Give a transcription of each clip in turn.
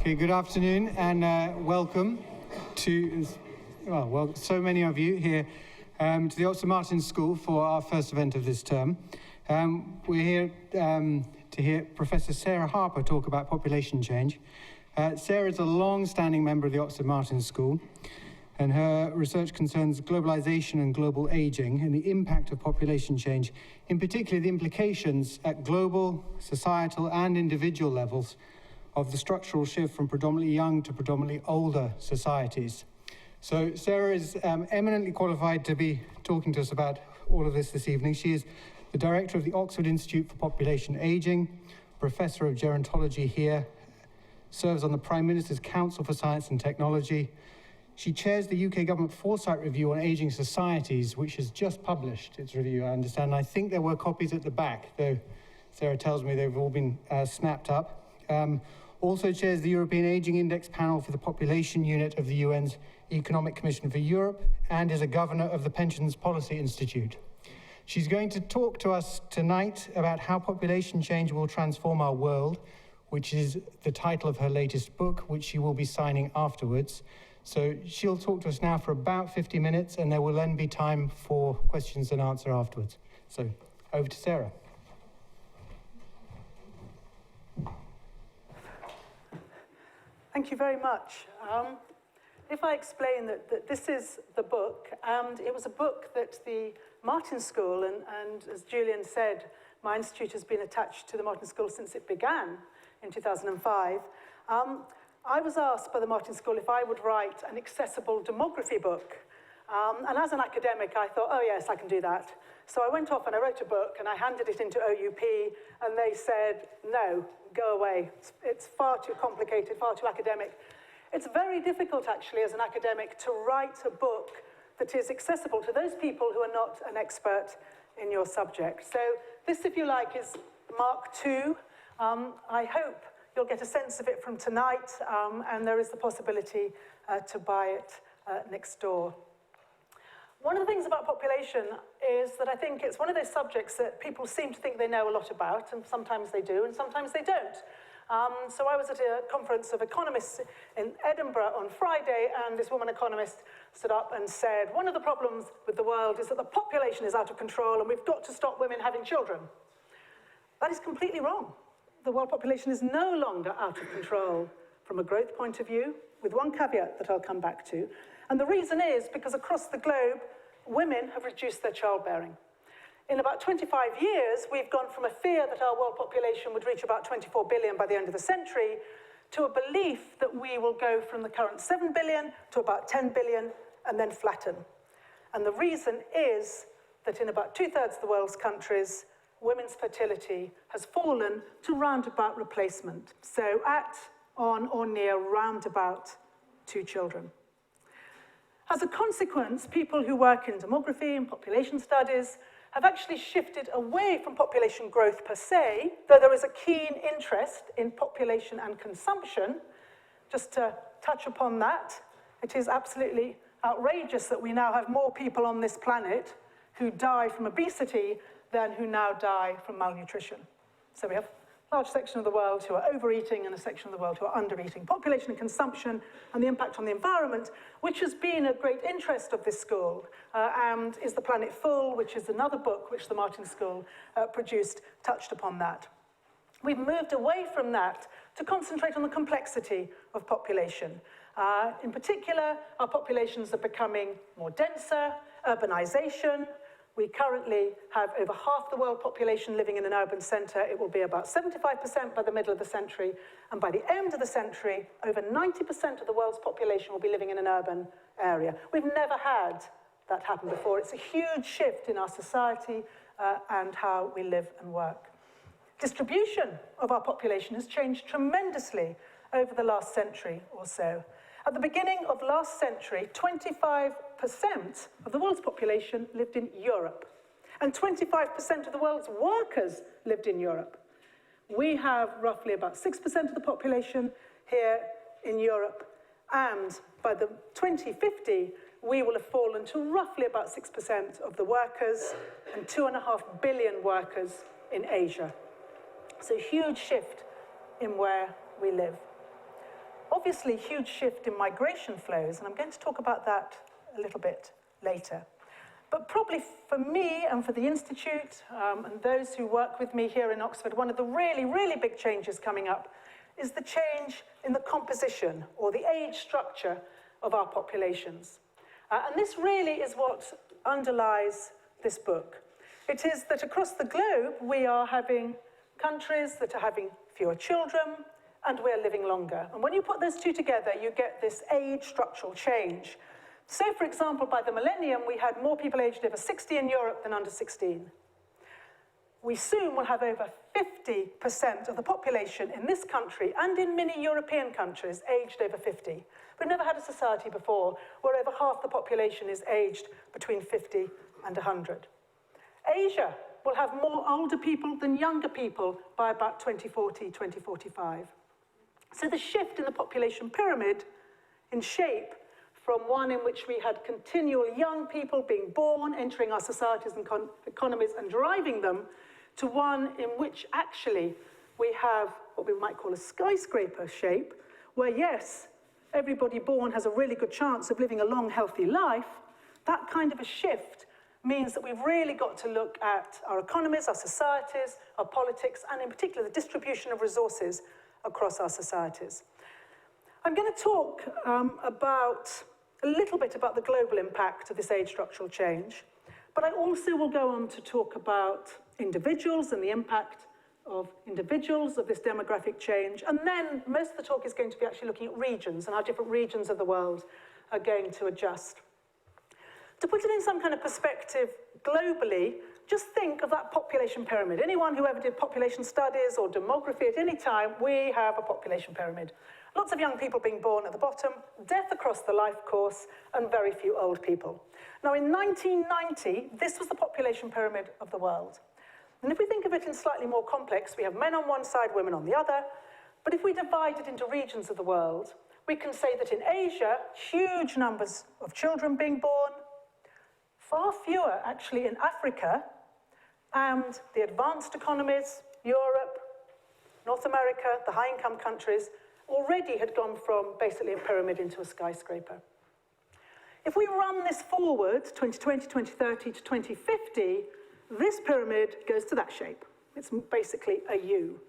Okay, good afternoon and welcome to, well, so many of you here to the Oxford Martin School for our first event of this term. We're here to hear Professor Sarah Harper talk about population change. Sarah is a long-standing member of the Oxford Martin School, and her research concerns globalization and global aging and the impact of population change, in particular the implications at global, societal and individual levels of the structural shift from predominantly young to predominantly older societies. So Sarah is eminently qualified to be talking to us about all of this evening. She is the director of the Oxford Institute for Population Aging, professor of gerontology here, serves on the Prime Minister's Council for Science and Technology. She chairs the UK Government Foresight Review on Aging Societies, which has just published its review, I understand. I think there were copies at the back, though Sarah tells me they've all been snapped up. Also chairs the European Aging Index Panel for the Population Unit of the UN's Economic Commission for Europe and is a governor of the Pensions Policy Institute. She's going to talk to us tonight about how population change will transform our world, which is the title of her latest book, which she will be signing afterwards. So she'll talk to us now for about 50 minutes, and there will then be time for questions and answer afterwards. So over to Sarah. Thank you very much. If I explain that this is the book, and it was a book that the Martin School, and as Julian said, my institute has been attached to the Martin School since it began in 2005. I was asked by the Martin School if I would write an accessible demography book. And as an academic, I thought, oh yes, I can do that. So I went off and I wrote a book and I handed it into OUP and they said, no, go away. It's far too complicated, far too academic. It's very difficult actually as an academic to write a book that is accessible to those people who are not an expert in your subject. So this, if you like, is Mark II. I hope you'll get a sense of it from tonight, and there is the possibility to buy it next door. One of the things about population is that I think it's one of those subjects that people seem to think they know a lot about, and sometimes they do, and sometimes they don't. So I was at a conference of economists in Edinburgh on Friday, and this woman economist stood up and said, one of the problems with the world is that the population is out of control, and we've got to stop women having children. That is completely wrong. The world population is no longer out of control from a growth point of view, with one caveat that I'll come back to. And the reason is because across the globe, women have reduced their childbearing. In about 25 years, we've gone from a fear that our world population would reach about 24 billion by the end of the century to a belief that we will go from the current 7 billion to about 10 billion and then flatten. And the reason is that in about 2/3 of the world's countries, women's fertility has fallen to roundabout replacement. So at, on, or near roundabout 2 children. As a consequence, people who work in demography and population studies have actually shifted away from population growth per se, though there is a keen interest in population and consumption. Just to touch upon that, it is absolutely outrageous that we now have more people on this planet who die from obesity than who now die from malnutrition. So we have a large section of the world who are overeating and a section of the world who are undereating. Population and consumption and the impact on the environment, which has been a great interest of this school, and Is the Planet Full, which is another book which the Martin School produced, touched upon that. We've moved away from that to concentrate on the complexity of population. In particular, our populations are becoming more denser, urbanization. We currently have over half the world population living in an urban centre. It will be about 75% by the middle of the century. And by the end of the century, over 90% of the world's population will be living in an urban area. We've never had that happen before. It's a huge shift in our society and how we live and work. Distribution of our population has changed tremendously over the last century or so. At the beginning of last century, 25% of the world's population lived in Europe, and 25% of the world's workers lived in Europe. We have roughly about 6% of the population here in Europe, and by the 2050, we will have fallen to roughly about 6% of the workers and 2.5 billion workers in Asia. So a huge shift in where we live. obviously huge shift in migration flows, and I'm going to talk about that a little bit later. But probably for me and for the Institute and those who work with me here in Oxford, one of the really, really big changes coming up is the change in the composition or the age structure of our populations. And this really is what underlies this book. It is that across the globe, we are having countries that are having fewer children, and we're living longer. And when you put those two together, you get this age structural change. So, for example, by the millennium, we had more people aged over 60 in Europe than under 16. We soon will have over 50% of the population in this country and in many European countries aged over 50. We've never had a society before where over half the population is aged between 50 and 100. Asia will have more older people than younger people by about 2040, 2045. So the shift in the population pyramid in shape from one in which we had continual young people being born, entering our societies and economies and driving them, to one in which actually we have what we might call a skyscraper shape, where yes, everybody born has a really good chance of living a long, healthy life. That kind of a shift means that we've really got to look at our economies, our societies, our politics, and in particular the distribution of resources across our societies. I'm going to talk a little bit about the global impact of this age structural change, but I also will go on to talk about individuals and the impact of individuals of this demographic change, and then most of the talk is going to be actually looking at regions and how different regions of the world are going to adjust. To put it in some kind of perspective globally, just think of that population pyramid. Anyone who ever did population studies or demography at any time, we have a population pyramid. Lots of young people being born at the bottom, death across the life course, and very few old people. Now, in 1990, this was the population pyramid of the world. And if we think of it in slightly more complex, we have men on one side, women on the other. But if we divide it into regions of the world, we can say that in Asia, huge numbers of children being born, far fewer actually in Africa, and the advanced economies, Europe, North America, the high-income countries, already had gone from basically a pyramid into a skyscraper. If we run this forward, 2020, 2030 to 2050, this pyramid goes to that shape. It's basically a U.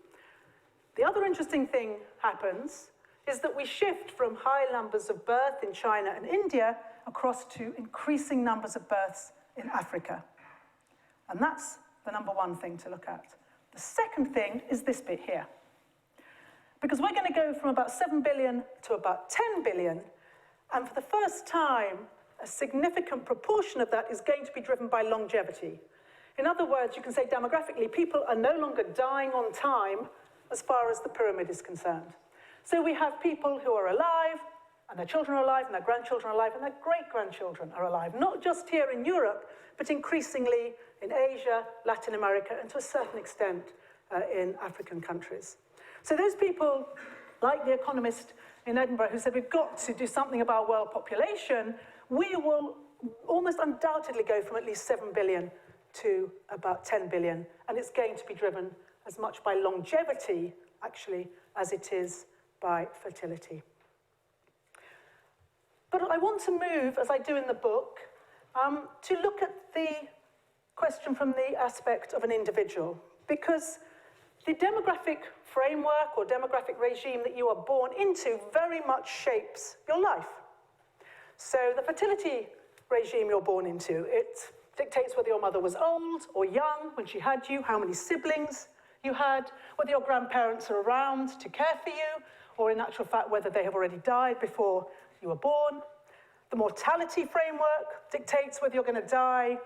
The other interesting thing happens is that we shift from high numbers of birth in China and India across to increasing numbers of births in Africa. And that's the number one thing to look at. The second thing is this bit here. Because we're going to go from about 7 billion to about 10 billion, and for the first time, a significant proportion of that is going to be driven by longevity. In other words, you can say demographically, people are no longer dying on time as far as the pyramid is concerned. So we have people who are alive, and their children are alive, and their grandchildren are alive, and their great-grandchildren are alive, not just here in Europe, but increasingly in Asia, Latin America, and to a certain extent in African countries. So those people, like the economist in Edinburgh who said we've got to do something about world population, we will almost undoubtedly go from at least 7 billion to about 10 billion, and it's going to be driven as much by longevity, actually, as it is by fertility. But I want to move, as I do in the book, to look at the question from the aspect of an individual, because the demographic framework or demographic regime that you are born into very much shapes your life. So the fertility regime you're born into, it dictates whether your mother was old or young when she had you, how many siblings you had, whether your grandparents are around to care for you, or in actual fact, whether they have already died before you were born. The mortality framework dictates whether you're going to die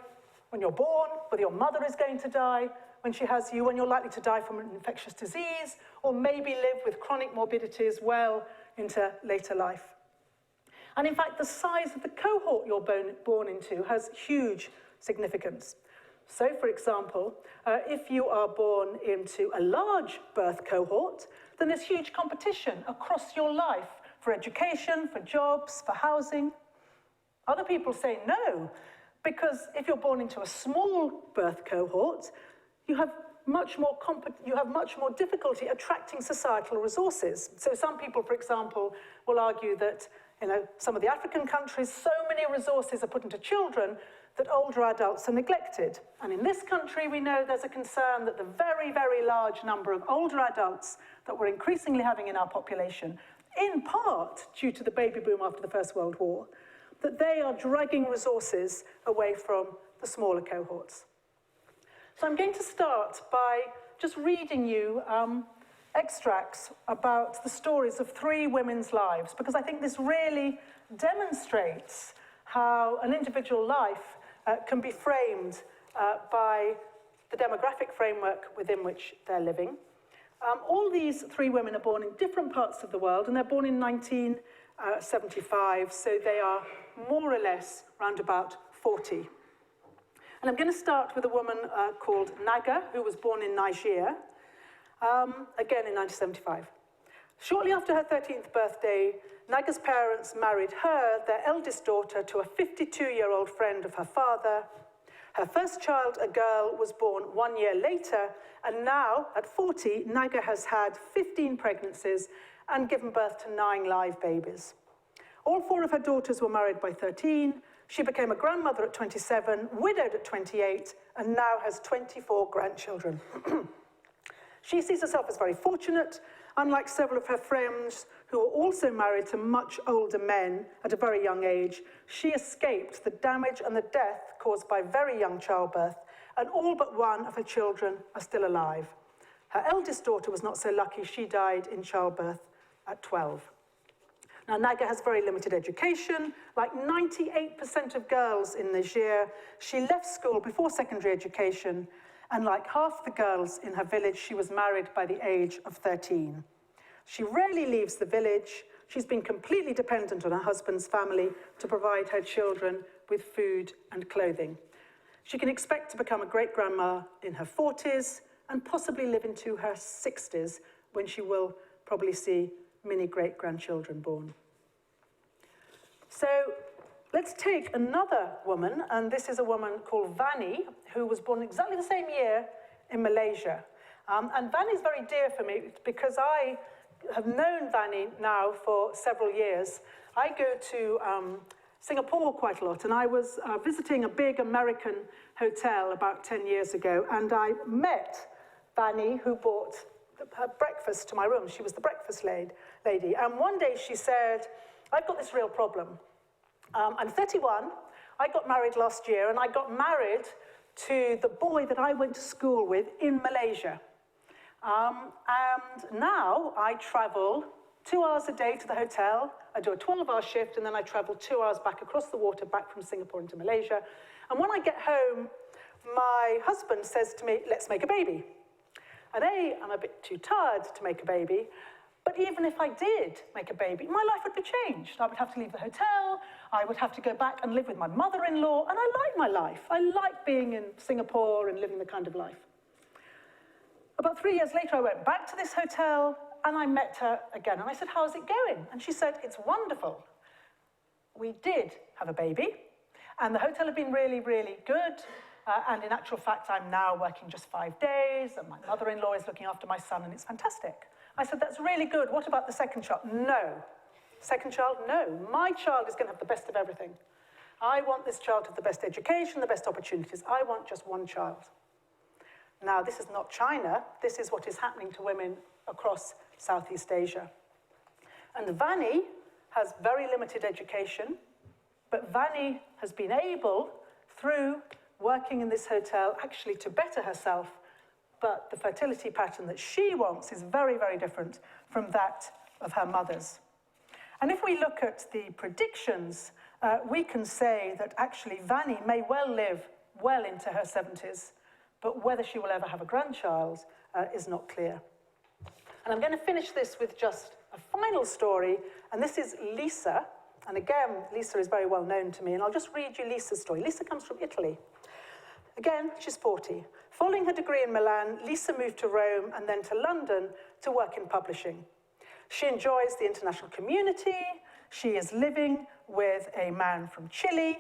when you're born, whether your mother is going to die when she has you, when you're likely to die from an infectious disease, or maybe live with chronic morbidities well into later life. And in fact, the size of the cohort you're born into has huge significance. So, for example, if you are born into a large birth cohort, then there's huge competition across your life for education, for jobs, for housing. Other people say no, because if you're born into a small birth cohort, you have you have much more difficulty attracting societal resources. So some people, for example, will argue that some of the African countries, so many resources are put into children that older adults are neglected. And in this country, we know there's a concern that the very, very large number of older adults that we're increasingly having in our population, in part due to the baby boom after the First World War, that they are dragging resources away from the smaller cohorts. So I'm going to start by just reading you extracts about the stories of 3 women's lives, because I think this really demonstrates how an individual life can be framed by the demographic framework within which they're living. All these 3 women are born in different parts of the world, and they're born in 1975, so they are more or less round about 40. And I'm going to start with a woman called Naga, who was born in Niger, again in 1975. Shortly after her 13th birthday, Naga's parents married her, their eldest daughter, to a 52-year-old friend of her father. Her first child, a girl, was born 1 year later, and now, at 40, Naga has had 15 pregnancies and given birth to 9 live babies. All 4 of her daughters were married by 13. She became a grandmother at 27, widowed at 28, and now has 24 grandchildren. She sees herself as very fortunate. Unlike several of her friends who were also married to much older men at a very young age, she escaped the damage and the death caused by very young childbirth, and all but 1 of her children are still alive. Her eldest daughter was not so lucky. She died in childbirth at 12. Now, Naga has very limited education. Like 98% of girls in Niger, she left school before secondary education, and like half the girls in her village, she was married by the age of 13. She rarely leaves the village. She's been completely dependent on her husband's family to provide her children with food and clothing. She can expect to become a great-grandma in her 40s and possibly live into her 60s, when she will probably see many great-grandchildren born. So let's take another woman, and this is a woman called Vani, who was born exactly the same year in Malaysia. And Vani is very dear for me because I have known Vani now for several years. I go to Singapore quite a lot, and I was visiting a big American hotel about 10 years ago, and I met Vani, who brought her breakfast to my room. She was the breakfast lady. And one day she said, I've got this real problem. I'm 31, I got married last year, and I got married to the boy that I went to school with in Malaysia. And now I travel 2 hours a day to the hotel. I do a 12-hour shift, and then I travel 2 hours back across the water, back from Singapore into Malaysia. And when I get home, my husband says to me, let's make a baby. And I'm a bit too tired to make a baby, but even if I did make a baby, my life would be changed. I would have to leave the hotel, I would have to go back and live with my mother-in-law, and I like my life. I like being in Singapore and living the kind of life. About 3 years later, I went back to this hotel, and I met her again, and I said, how's it going? And she said, it's wonderful. We did have a baby, and the hotel had been really, really good. And in actual fact, I'm now working just 5 days, and my mother-in-law is looking after my son, and it's fantastic. I said, that's really good. What about the second child? No. Second child? No. My child is going to have the best of everything. I want this child to have the best education, the best opportunities. I want just 1 child. Now, this is not China. This is what is happening to women across Southeast Asia. And Vani has very limited education, but Vani has been able, through working in this hotel, actually to better herself, but the fertility pattern that she wants is very, very different from that of her mother's. And if we look at the predictions, we can say that actually Vani may well live well into her 70s, but whether she will ever have a grandchild is not clear. And I'm going to finish this with just a final story, and this is Lisa. And again, Lisa is very well known to me, and I'll just read you Lisa's story. Lisa comes from Italy. Again, she's 40. Following her degree in Milan, Lisa moved to Rome and then to London to work in publishing. She enjoys the international community. She is living with a man from Chile.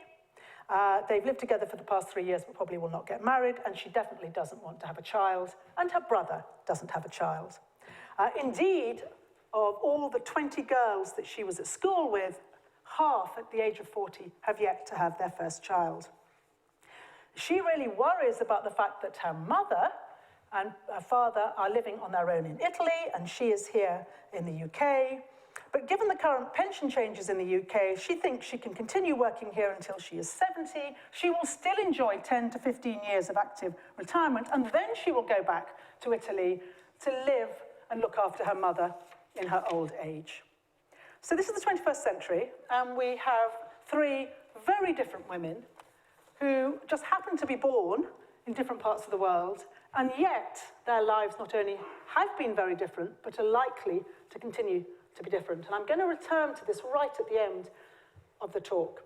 They've lived together for the past 3 years, but probably will not get married, and she definitely doesn't want to have a child, and her brother doesn't have a child. Indeed, of all the 20 girls that she was at school with, half at the age of 40 have yet to have their first child. She really worries about the fact that her mother and her father are living on their own in Italy, and she is here in the UK. But given the current pension changes in the UK, she thinks she can continue working here until she is 70. She will still enjoy 10 to 15 years of active retirement, and then she will go back to Italy to live and look after her mother in her old age. So this is the 21st century, and we have 3 very different women who just happen to be born in different parts of the world, and yet their lives not only have been very different, but are likely to continue to be different. And I'm going to return to this right at the end of the talk.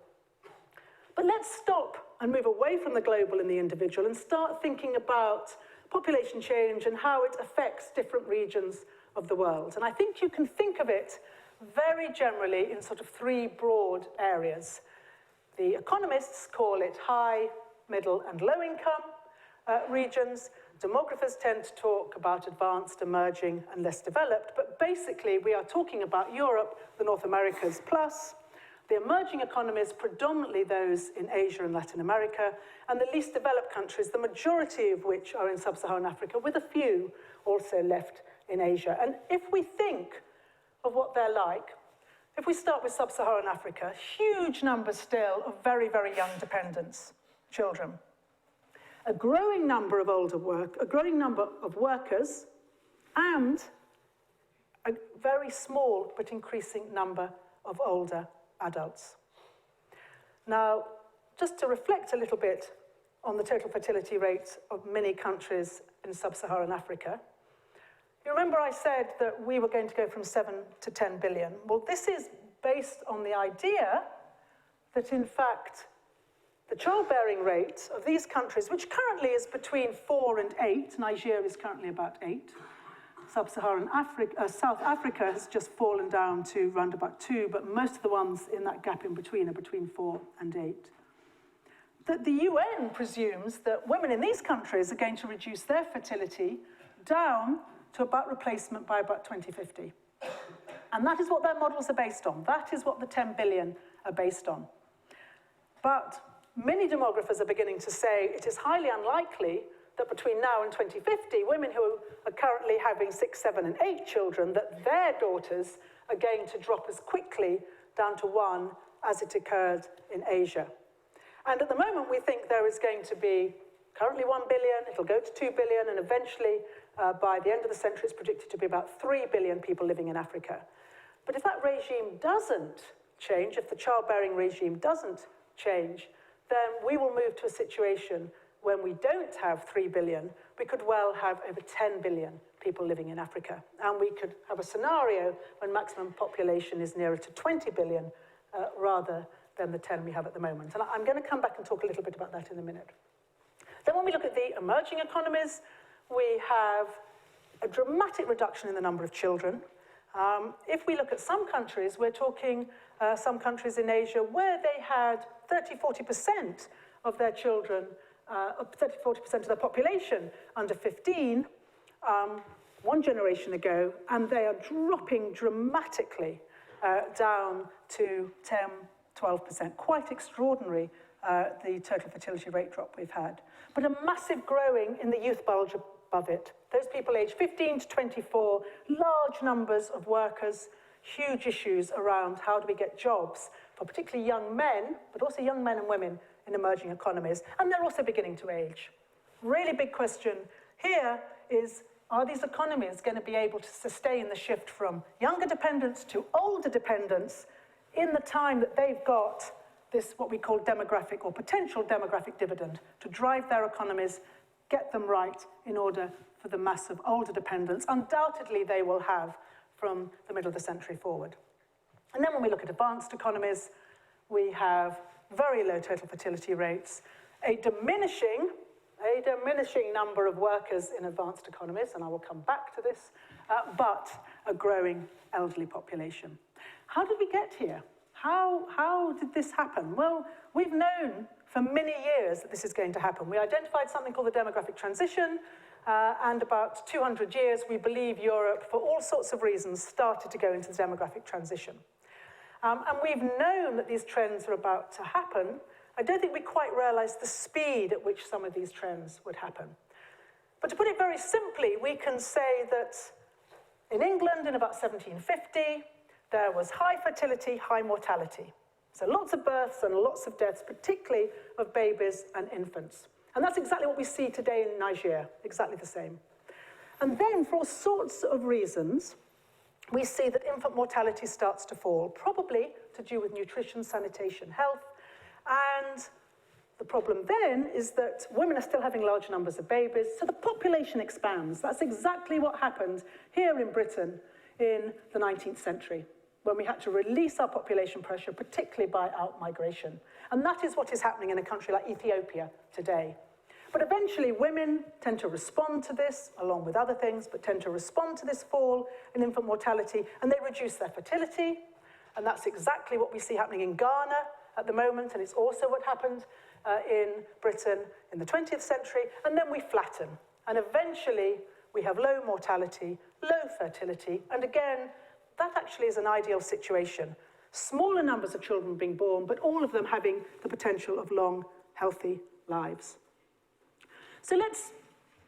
But let's stop and move away from the global and the individual and start thinking about population change and how it affects different regions of the world. And I think you can think of it very generally in sort of 3 broad areas. The economists call it high, middle, and low income regions. Demographers tend to talk about advanced, emerging, and less developed, but basically we are talking about Europe, the North Americas, plus the emerging economies, predominantly those in Asia and Latin America, and the least developed countries, the majority of which are in sub-Saharan Africa, with a few also left in Asia. And if we think of what they're like, if we start with sub-Saharan Africa, huge numbers still of very, very young dependents, children. A growing number of a growing number of workers, and a very small but increasing number of older adults. Now, just to reflect a little bit on the total fertility rates of many countries in sub-Saharan Africa, you remember I said that we were going to go from 7 to 10 billion. Well, this is based on the idea that, in fact, the childbearing rate of these countries, which currently is between 4 and 8, Nigeria is currently about 8, Sub-Saharan Africa, South Africa has just fallen down to around about 2, but most of the ones in that gap in between are between 4 and 8. That the UN presumes that women in these countries are going to reduce their fertility down to about replacement by about 2050. And that is what their models are based on. That is what the 10 billion are based on. But many demographers are beginning to say it is highly unlikely that between now and 2050, women who are currently having 6, 7, and 8 children, that their daughters are going to drop as quickly down to 1 as it occurred in Asia. And at the moment, we think there is going to be currently 1 billion, it'll go to 2 billion, and eventually, by the end of the century, it's predicted to be about 3 billion people living in Africa. But if that regime doesn't change, if the childbearing regime doesn't change, then we will move to a situation when we don't have 3 billion, we could well have over 10 billion people living in Africa. And we could have a scenario when maximum population is nearer to 20 billion rather than the 10 we have at the moment. And I'm going to come back and talk a little bit about that in a minute. Then when we look at the emerging economies, we have a dramatic reduction in the number of children. If we look at some countries, we're talking some countries in Asia where they had 30-40% of their children, 30-40% of their population under 15 one generation ago, and they are dropping dramatically down to 10-12%. Quite extraordinary, the total fertility rate drop we've had. But a massive growing in the youth bulge above it. Those people aged 15 to 24, large numbers of workers, huge issues around how do we get jobs for particularly young men, but also young men and women in emerging economies. And they're also beginning to age. Really big question here is, are these economies going to be able to sustain the shift from younger dependents to older dependents in the time that they've got this, what we call demographic or potential demographic dividend, to drive their economies, get them right in order for the mass of older dependents undoubtedly they will have from the middle of the century forward. And then when we look at advanced economies, we have very low total fertility rates, a diminishing number of workers in advanced economies, and I will come back to this, but a growing elderly population. How did we get here? How did this happen? Well, we've known for many years that this is going to happen. We identified something called the demographic transition, and about 200 years, we believe Europe, for all sorts of reasons, started to go into the demographic transition. And we've known that these trends are about to happen. I don't think we quite realized the speed at which some of these trends would happen. But to put it very simply, we can say that in England in about 1750, there was high fertility, high mortality. So lots of births and lots of deaths, particularly of babies and infants. And that's exactly what we see today in Niger, exactly the same. And then, for all sorts of reasons, we see that infant mortality starts to fall, probably to do with nutrition, sanitation, health. And the problem then is that women are still having large numbers of babies, so the population expands. That's exactly what happened here in Britain in the 19th century, when we had to release our population pressure, particularly by out-migration. And that is what is happening in a country like Ethiopia today. But eventually, women tend to respond to this, along with other things, but tend to respond to this fall in infant mortality, and they reduce their fertility. And that's exactly what we see happening in Ghana at the moment, and it's also what happened in Britain in the 20th century. And then we flatten. And eventually, we have low mortality, low fertility, and again, that actually is an ideal situation. Smaller numbers of children being born, but all of them having the potential of long, healthy lives. So let's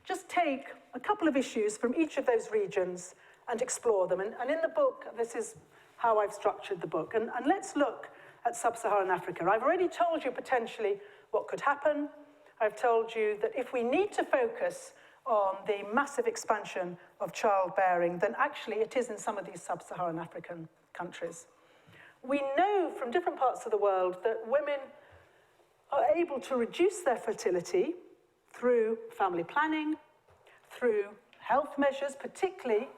just take a couple of issues from each of those regions and explore them. And in the book, this is how I've structured the book. And let's look at sub-Saharan Africa. I've already told you potentially what could happen. I've told you that if we need to focus on the massive expansion of childbearing, then actually it is in some of these sub-Saharan African countries. We know from different parts of the world that women are able to reduce their fertility through family planning, through health measures, particularly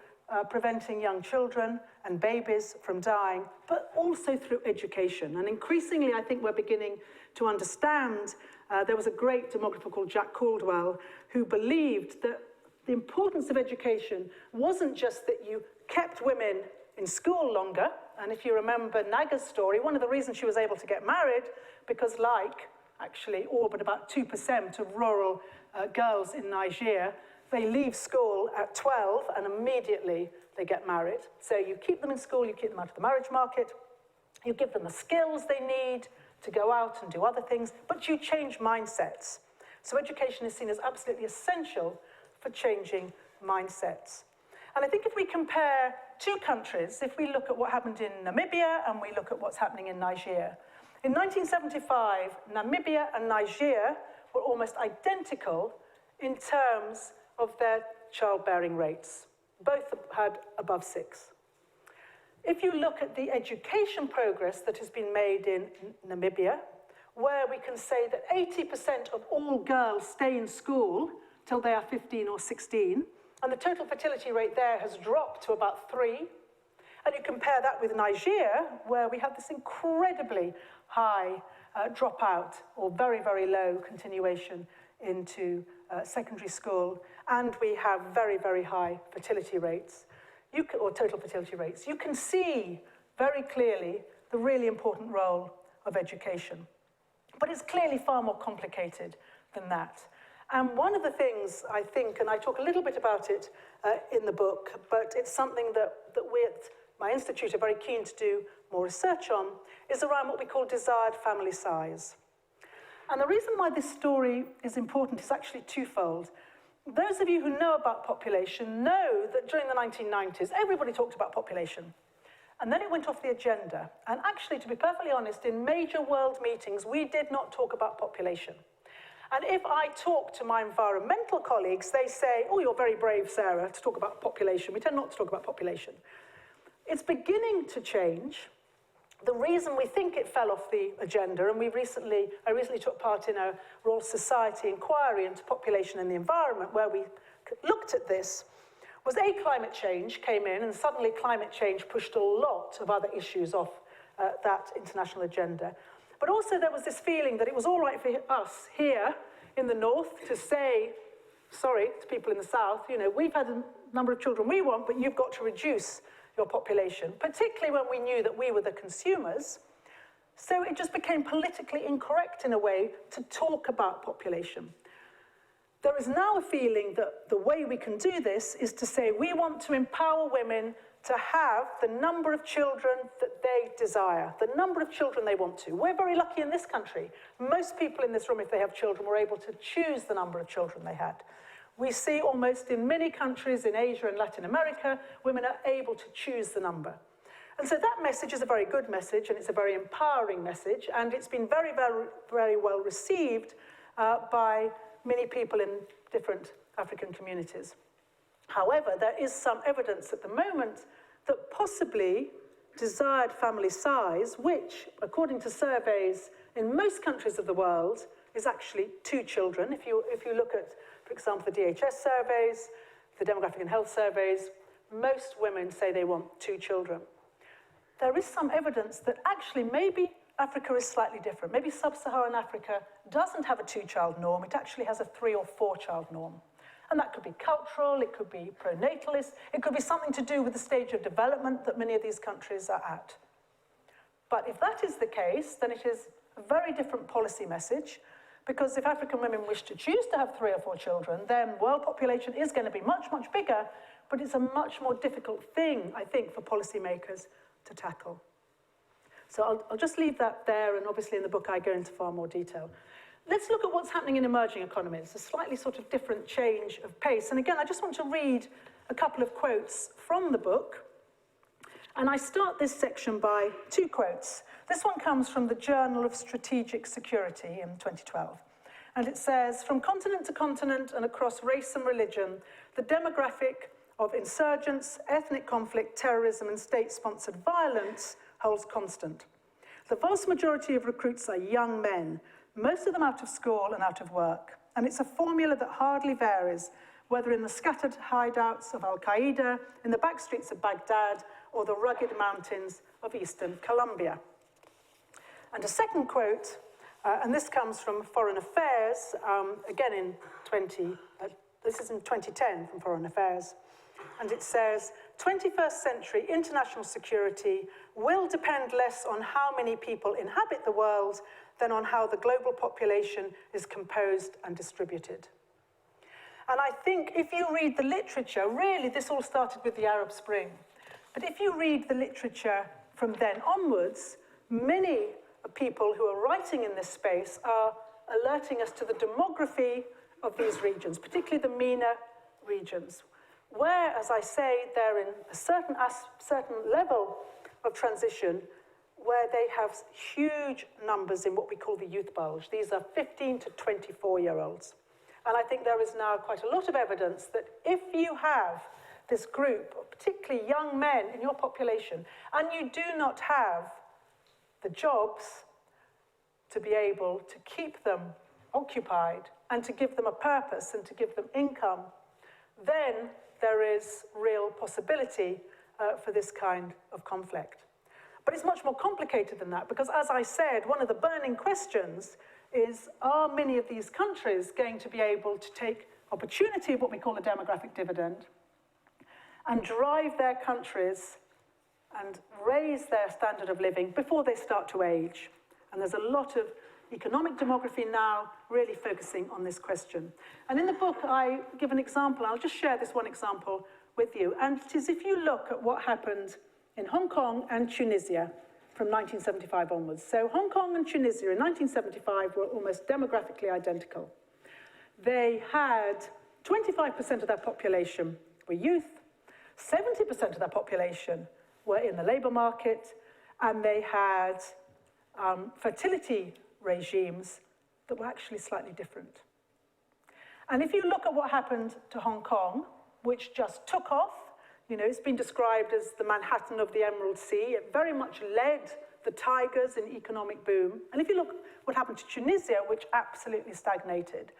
preventing young children and babies from dying, but also through education. And increasingly, I think we're beginning to understand, there was a great demographer called Jack Caldwell who believed that the importance of education wasn't just that you kept women in school longer, and if you remember Naga's story, one of the reasons she was able to get married, because actually all but about 2% of rural girls in Niger, they leave school at 12 and immediately they get married. So you keep them in school, you keep them out of the marriage market, you give them the skills they need to go out and do other things, but you change mindsets. So education is seen as absolutely essential for changing mindsets. And I think if we compare two countries, if we look at what happened in Namibia and we look at what's happening in Niger, in 1975, Namibia and Niger were almost identical in terms of their childbearing rates. Both had above 6. If you look at the education progress that has been made in Namibia, where we can say that 80% of all girls stay in school till they are 15 or 16, and the total fertility rate there has dropped to about 3. And you compare that with Niger, where we have this incredibly high dropout, or very, very low continuation into secondary school, and we have very, very high fertility rates, or total fertility rates. You can see very clearly the really important role of education. But it's clearly far more complicated than that. And one of the things I think, and I talk a little bit about it in the book, but it's something that we at my institute are very keen to do more research on, is around what we call desired family size. And the reason why this story is important is actually twofold. Those of you who know about population know that during the 1990s, everybody talked about population. And then it went off the agenda. And actually, to be perfectly honest, in major world meetings, we did not talk about population. And if I talk to my environmental colleagues, they say, oh, you're very brave, Sarah, to talk about population. We tend not to talk about population. It's beginning to change. The reason we think it fell off the agenda, and I recently took part in a Royal Society inquiry into population and the environment where we looked at this, was climate change came in, and suddenly climate change pushed a lot of other issues off that international agenda. But also there was this feeling that it was all right for us here in the north to say, sorry, to people in the south, you know, we've had a number of children we want, but you've got to reduce your population, particularly when we knew that we were the consumers, So it just became politically incorrect in a way to talk about population. There is now a feeling that the way we can do this is to say we want to empower women to have the number of children that they desire, the number of children they want to. We're very lucky in this country. Most people in this room, if they have children, were able to choose the number of children they had. We see almost in many countries in Asia and Latin America, women are able to choose the number. And so that message is a very good message, and it's a very empowering message, and it's been very, very, very well received by many people in different African communities. However, there is some evidence at the moment that possibly desired family size, which, according to surveys in most countries of the world, is actually 2 children. If you look at, for example, the DHS surveys, the demographic and health surveys, most women say they want 2 children. There is some evidence that actually maybe Africa is slightly different. Maybe sub-Saharan Africa doesn't have a 2-child norm, it actually has a 3- or 4-child norm. And that could be cultural, it could be pronatalist, it could be something to do with the stage of development that many of these countries are at. But if that is the case, then it is a very different policy message, because if African women wish to choose to have 3 or 4 children, then world population is going to be much, much bigger, but it's a much more difficult thing, I think, for policymakers to tackle. So I'll just leave that there, and obviously in the book I go into far more detail. Let's look at what's happening in emerging economies, a slightly sort of different change of pace. And again, I just want to read a couple of quotes from the book. And I start this section by 2 quotes. This one comes from the Journal of Strategic Security in 2012. And it says, "From continent to continent and across race and religion, the demographic of insurgents, ethnic conflict, terrorism, and state-sponsored violence holds constant. The vast majority of recruits are young men, most of them out of school and out of work. And it's a formula that hardly varies, whether in the scattered hideouts of Al-Qaeda, in the back streets of Baghdad, or the rugged mountains of eastern Colombia." And a second quote, and this comes from Foreign Affairs, again this is in 2010 from Foreign Affairs. And it says, "21st century international security will depend less on how many people inhabit the world than on how the global population is composed and distributed." And I think if you read the literature, really this all started with the Arab Spring, but if you read the literature from then onwards, many people who are writing in this space are alerting us to the demography of these regions, particularly the MENA regions, where, as I say, they're in a certain level of transition where they have huge numbers in what we call the youth bulge. These are 15 to 24-year-olds. And I think there is now quite a lot of evidence that if you have this group, particularly young men in your population, and you do not have the jobs to be able to keep them occupied and to give them a purpose and to give them income, then there is real possibility for this kind of conflict. But it's much more complicated than that, because as I said, one of the burning questions is, are many of these countries going to be able to take opportunity of what we call the demographic dividend and drive their countries and raise their standard of living before they start to age? And there's a lot of economic demography now really focusing on this question. And in the book, I give an example. I'll just share this one example with you. And it is if you look at what happened in Hong Kong and Tunisia from 1975 onwards. So Hong Kong and Tunisia in 1975 were almost demographically identical. They had 25% of their population were youth, 70% of their population were in the labor market, and they had fertility regimes that were actually slightly different. And if you look at what happened to Hong Kong, which just took off, you know, it's been described as the Manhattan of the Emerald Sea. It very much led the tigers in economic boom. And if you look what happened to Tunisia, which absolutely stagnated,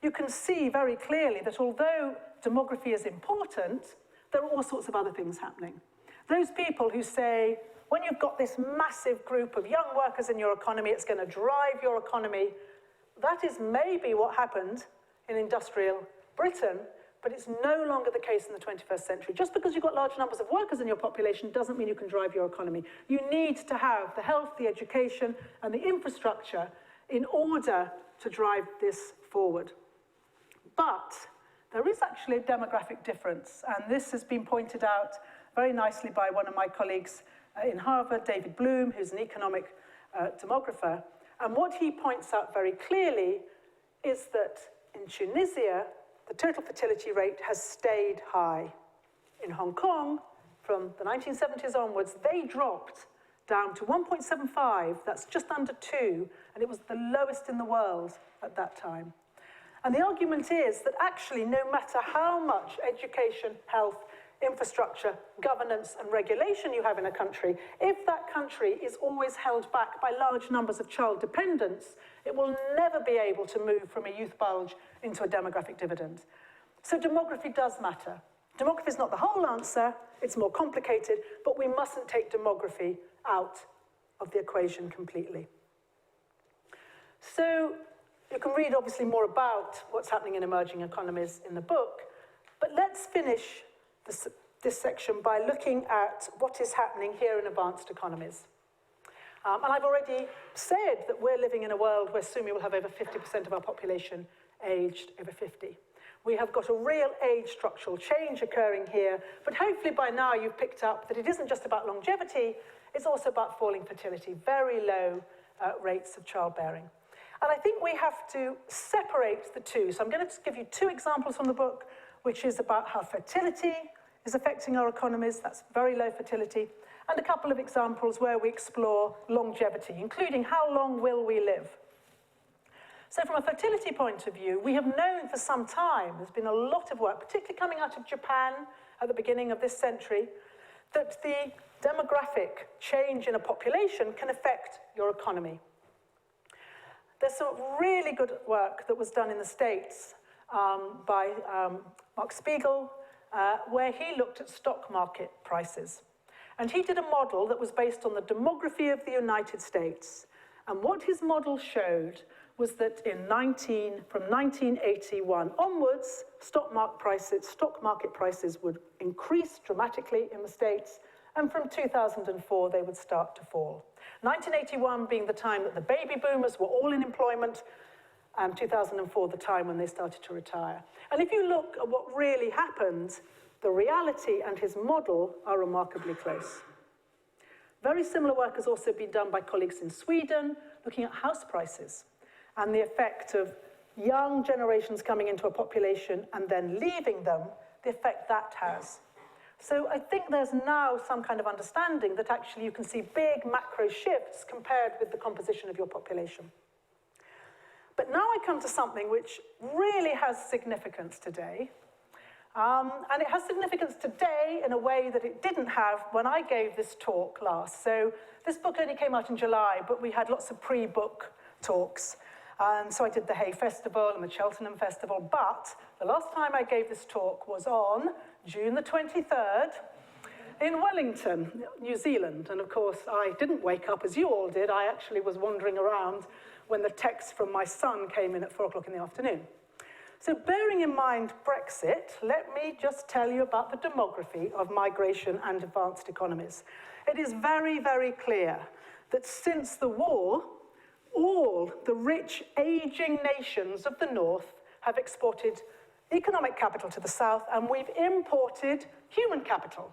you can see very clearly that although demography is important, there are all sorts of other things happening. Those people who say, when you've got this massive group of young workers in your economy, it's going to drive your economy, that is maybe what happened in industrial Britain, but it's no longer the case in the 21st century. Just because you've got large numbers of workers in your population doesn't mean you can drive your economy. You need to have the health, the education, and the infrastructure in order to drive this forward. But there is actually a demographic difference, and this has been pointed out very nicely by one of my colleagues in Harvard, David Bloom, who's an economic demographer. And what he points out very clearly is that in Tunisia, the total fertility rate has stayed high. In Hong Kong, from the 1970s onwards, they dropped down to 1.75, that's just under 2, and it was the lowest in the world at that time. And the argument is that actually, no matter how much education, health, infrastructure, governance, and regulation you have in a country, if that country is always held back by large numbers of child dependents, it will never be able to move from a youth bulge into a demographic dividend. So demography does matter. Demography is not the whole answer, it's more complicated, but we mustn't take demography out of the equation completely. So you can read obviously more about what's happening in emerging economies in the book, but let's finish this section by looking at what is happening here in advanced economies. And I've already said that we're living in a world where soon we will have over 50% of our population aged over 50. We have got a real age structural change occurring here, but hopefully by now you've picked up that it isn't just about longevity, it's also about falling fertility, very low rates of childbearing. And I think we have to separate the two. So I'm going to give you two examples from the book, which is about how fertility is affecting our economies, that's very low fertility, and a couple of examples where we explore longevity, including how long will we live. So from a fertility point of view, we have known for some time, there's been a lot of work, particularly coming out of Japan at the beginning of this century, that the demographic change in a population can affect your economy. There's some really good work that was done in the States by Mark Spiegel, where he looked at stock market prices. And he did a model that was based on the demography of the United States. And what his model showed was that from 1981 onwards, stock market prices would increase dramatically in the States, and from 2004 they would start to fall. 1981 being the time that the baby boomers were all in employment, and 2004 the time when they started to retire. And if you look at what really happened, the reality and his model are remarkably close. Very similar work has also been done by colleagues in Sweden, looking at house prices and the effect of young generations coming into a population and then leaving them, the effect that has. So I think there's now some kind of understanding that actually you can see big macro shifts compared with the composition of your population. But now I come to something which really has significance today. And it has significance today in a way that it didn't have when I gave this talk last. So this book only came out in July, but we had lots of pre-book talks. And so I did the Hay Festival and the Cheltenham Festival, but the last time I gave this talk was on June the 23rd in Wellington, New Zealand. And of course, I didn't wake up as you all did. I actually was wandering around when the text from my son came in at 4 o'clock in the afternoon. So bearing in mind Brexit, let me just tell you about the demography of migration and advanced economies. It is very, very clear that since the war, all the rich, aging nations of the north have exported economic capital to the south, and we've imported human capital.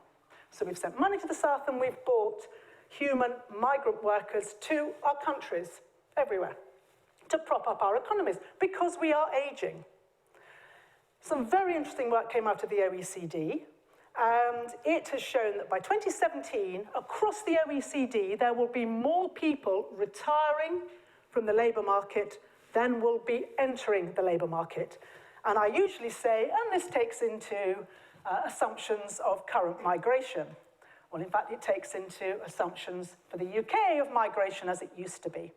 So we've sent money to the south, and we've brought human migrant workers to our countries everywhere to prop up our economies, because we are aging. Some very interesting work came out of the OECD, and it has shown that by 2017, across the OECD, there will be more people retiring from the labour market than will be entering the labour market. And I usually say, and this takes into assumptions of current migration. Well, in fact, it takes into assumptions for the UK of migration as it used to be.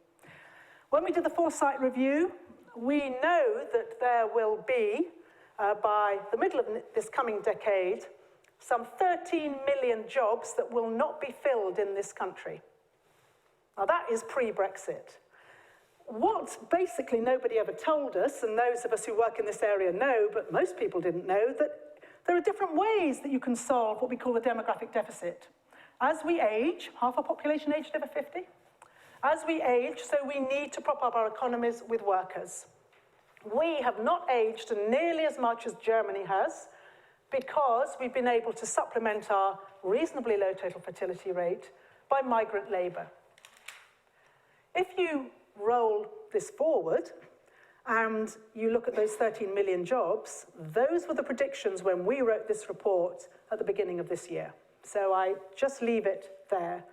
When we did the Foresight Review, we know that there will be, by the middle of this coming decade, some 13 million jobs that will not be filled in this country. Now, that is pre-Brexit. what basically nobody ever told us, and those of us who work in this area know, but most people didn't know, that there are different ways that you can solve what we call the demographic deficit. As we age, half our population aged over 50. As we age, so we need to prop up our economies with workers. We have not aged nearly as much as Germany has because we've been able to supplement our reasonably low total fertility rate by migrant labour. If you roll this forward and you look at those 13 million jobs, those were the predictions when we wrote this report at the beginning of this year. So I just leave it there.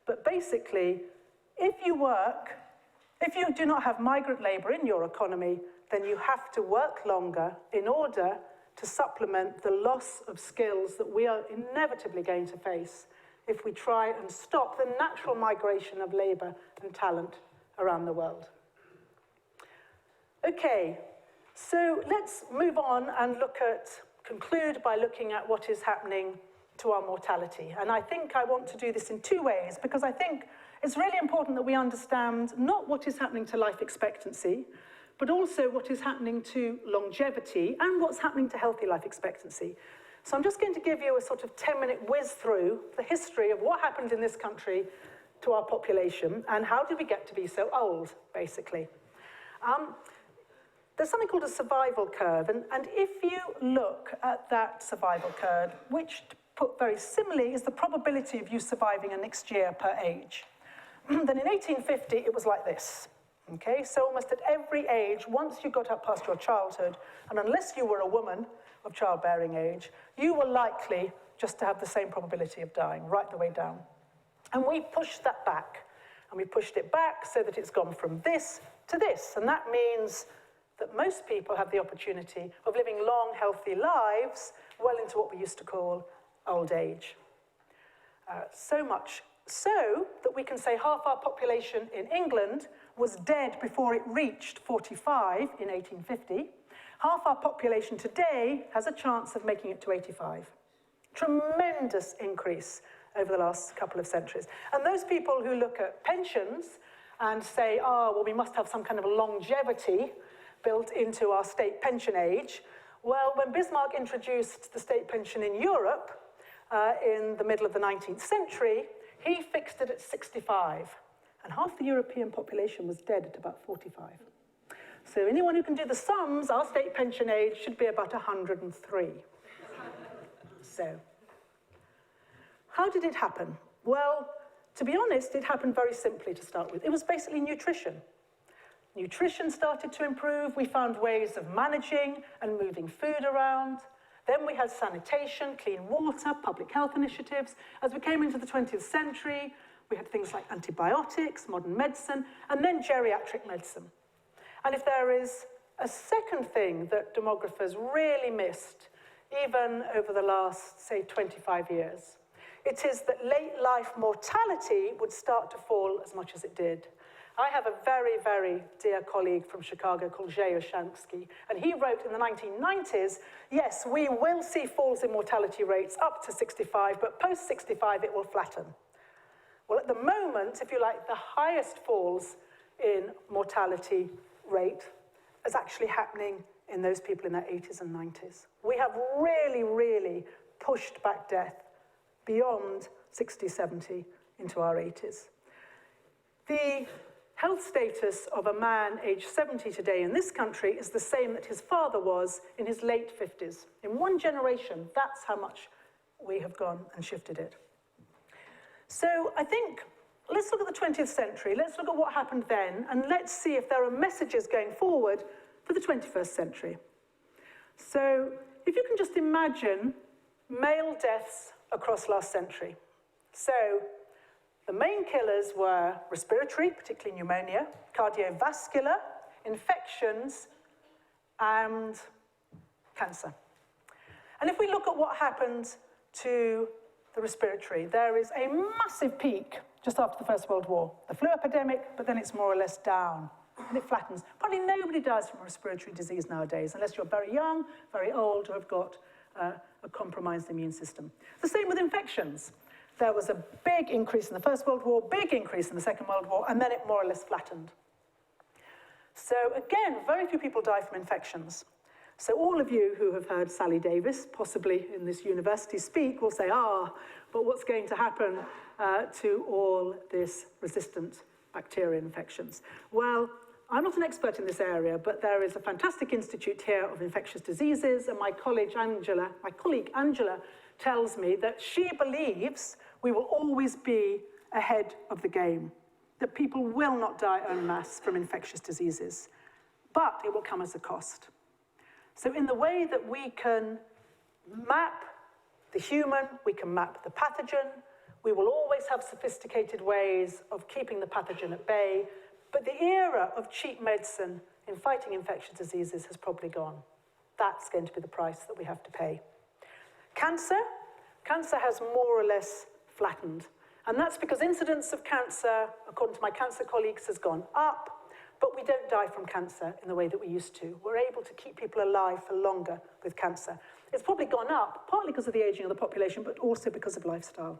But basically, if you do not have migrant labour in your economy, then you have to work longer in order to supplement the loss of skills that we are inevitably going to face if we try and stop the natural migration of labour and talent around the world. Okay, so let's move on and conclude by looking at what is happening to our mortality. And I think I want to do this in two ways, because I think it's really important that we understand not what is happening to life expectancy, but also what is happening to longevity and what's happening to healthy life expectancy. So I'm just going to give you a sort of 10-minute whiz through the history of what happened in this country to our population and how did we get to be so old, basically. There's something called a survival curve, and if you look at that survival curve, which, put very similarly, is the probability of you surviving a next year per age, then in 1850 it was like this. Okay, so almost at every age, once you got up past your childhood, and unless you were a woman of childbearing age, you were likely just to have the same probability of dying, right the way down. And we pushed that back, and we pushed it back so that it's gone from this to this, and that means that most people have the opportunity of living long, healthy lives well into what we used to call old age. So much so that we can say half our population in England was dead before it reached 45 in 1850. Half our population today has a chance of making it to 85. Tremendous increase over the last couple of centuries. And those people who look at pensions and say, oh, well, we must have some kind of longevity built into our state pension age. Well, when Bismarck introduced the state pension in Europe in the middle of the 19th century, he fixed it at 65. And half the European population was dead at about 45. So anyone who can do the sums, our state pension age should be about 103. So, how did it happen? Well, to be honest, it happened very simply to start with. It was basically nutrition. Nutrition started to improve. We found ways of managing and moving food around. Then we had sanitation, clean water, public health initiatives. As we came into the 20th century, we had things like antibiotics, modern medicine, and then geriatric medicine. And if there is a second thing that demographers really missed, even over the last, say, 25 years, it is that late life mortality would start to fall as much as it did. I have a very, very dear colleague from Chicago called Jay Oshansky, and he wrote in the 1990s, yes, we will see falls in mortality rates up to 65, but post-65 it will flatten. Well, at the moment, if you like, the highest falls in mortality rate is actually happening in those people in their 80s and 90s. We have really, really pushed back death beyond 60, 70 into our 80s. The health status of a man aged 70 today in this country is the same that his father was in his late 50s. In one generation, that's how much we have gone and shifted it. So I think, let's look at the 20th century, let's look at what happened then, and let's see if there are messages going forward for the 21st century. So if you can just imagine male deaths across last century. So the main killers were respiratory, particularly pneumonia, cardiovascular, infections, and cancer. And if we look at what happened to the respiratory, there is a massive peak just after the First World War. The flu epidemic, but then it's more or less down, and it flattens. Probably nobody dies from respiratory disease nowadays, unless you're very young, very old, or have got a compromised immune system. The same with infections. There was a big increase in the First World War, big increase in the Second World War, and then it more or less flattened. So again, very few people die from infections. So all of you who have heard Sally Davis, possibly in this university, speak will say, but what's going to happen to all this resistant bacteria infections? Well, I'm not an expert in this area, but there is a fantastic institute here of infectious diseases, and my colleague Angela tells me that she believes we will always be ahead of the game, that people will not die en masse from infectious diseases, but it will come as a cost. So in the way that we can map the human, we can map the pathogen, we will always have sophisticated ways of keeping the pathogen at bay, but the era of cheap medicine in fighting infectious diseases has probably gone. That's going to be the price that we have to pay. Cancer has more or less flattened. And that's because incidence of cancer, according to my cancer colleagues, has gone up, but we don't die from cancer in the way that we used to. We're able to keep people alive for longer with cancer. It's probably gone up, partly because of the aging of the population, but also because of lifestyle.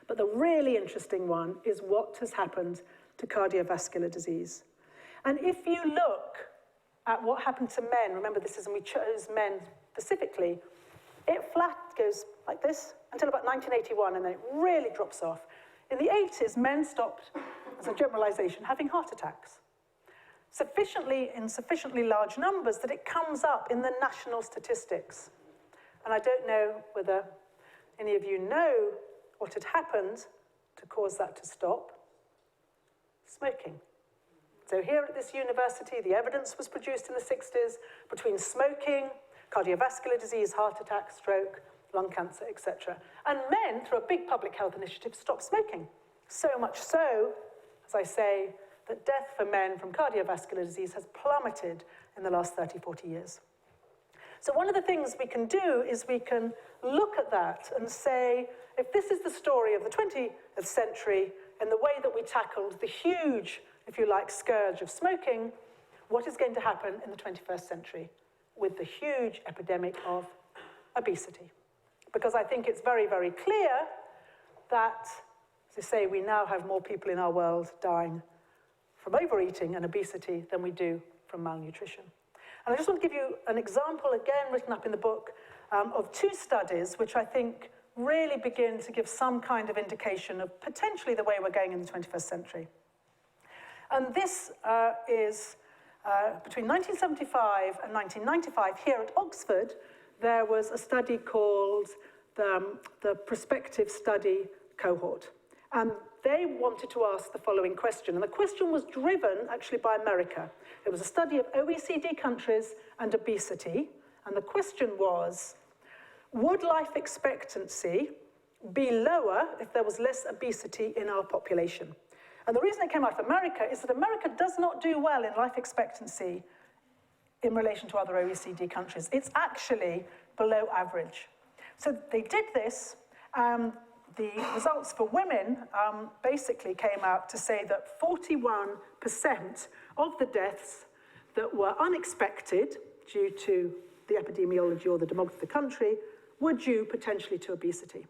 But the really interesting one is what has happened to cardiovascular disease. And if you look at what happened to men, remember this is, and we chose men specifically, it goes like this until about 1981, and then it really drops off. In the 80s, men stopped, as a generalization, having heart attacks. In sufficiently large numbers that it comes up in the national statistics. And I don't know whether any of you know what had happened to cause that to stop. Smoking. So here at this university, the evidence was produced in the 60s between smoking, cardiovascular disease, heart attack, stroke, lung cancer, etc. And men, through a big public health initiative, stopped smoking. So much so, as I say, that death for men from cardiovascular disease has plummeted in the last 30, 40 years. So one of the things we can do is we can look at that and say, if this is the story of the 20th century and the way that we tackled the huge, if you like, scourge of smoking, what is going to happen in the 21st century with the huge epidemic of obesity? Because I think it's very, very clear that, as I say, we now have more people in our world dying from overeating and obesity than we do from malnutrition. And I just want to give you an example, again, written up in the book, of two studies which I think really begin to give some kind of indication of potentially the way we're going in the 21st century. And this is between 1975 and 1995, here at Oxford, there was a study called the Prospective Study Cohort. And they wanted to ask the following question, and the question was driven actually by America. It was a study of OECD countries and obesity, and the question was, would life expectancy be lower if there was less obesity in our population? And the reason it came out of America is that America does not do well in life expectancy in relation to other OECD countries. It's actually below average. So they did this. The results for women basically came out to say that 41% of the deaths that were unexpected due to the epidemiology or the demography of the country were due potentially to obesity.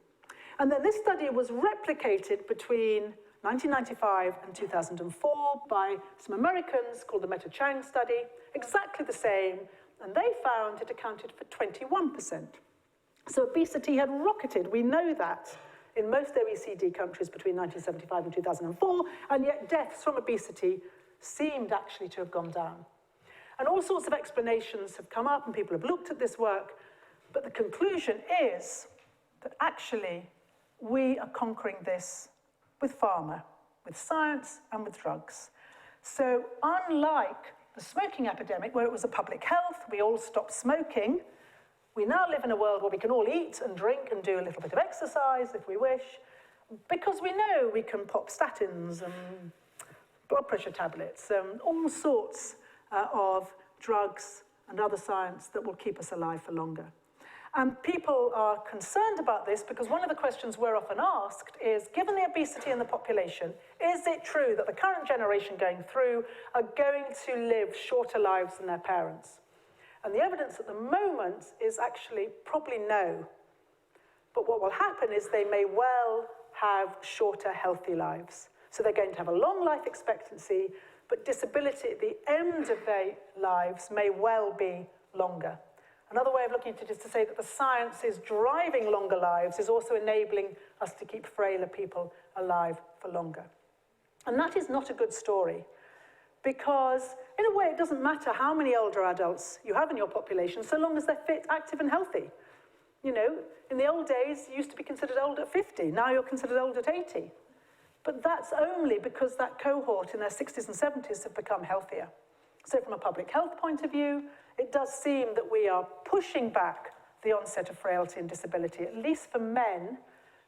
And then this study was replicated between 1995 and 2004 by some Americans called the Meta-Chang study, exactly the same, and they found it accounted for 21%. So obesity had rocketed, we know that, in most OECD countries between 1975 and 2004, and yet deaths from obesity seemed actually to have gone down. And all sorts of explanations have come up, and people have looked at this work, but the conclusion is that actually we are conquering this with pharma, with science and with drugs. So unlike the smoking epidemic, where it was a public health, we all stopped smoking, we now live in a world where we can all eat and drink and do a little bit of exercise if we wish, because we know we can pop statins and blood pressure tablets, all sorts of drugs and other science that will keep us alive for longer. And people are concerned about this because one of the questions we're often asked is, given the obesity in the population, is it true that the current generation going through are going to live shorter lives than their parents? And the evidence at the moment is actually probably no. But what will happen is they may well have shorter, healthy lives. So they're going to have a long life expectancy, but disability at the end of their lives may well be longer. Another way of looking at it is to say that the science is driving longer lives, is also enabling us to keep frailer people alive for longer. And that is not a good story, because in a way it doesn't matter how many older adults you have in your population, so long as they're fit, active and healthy. You know, in the old days, you used to be considered old at 50, now you're considered old at 80. But that's only because that cohort in their 60s and 70s have become healthier. So from a public health point of view, it does seem that we are pushing back the onset of frailty and disability, at least for men,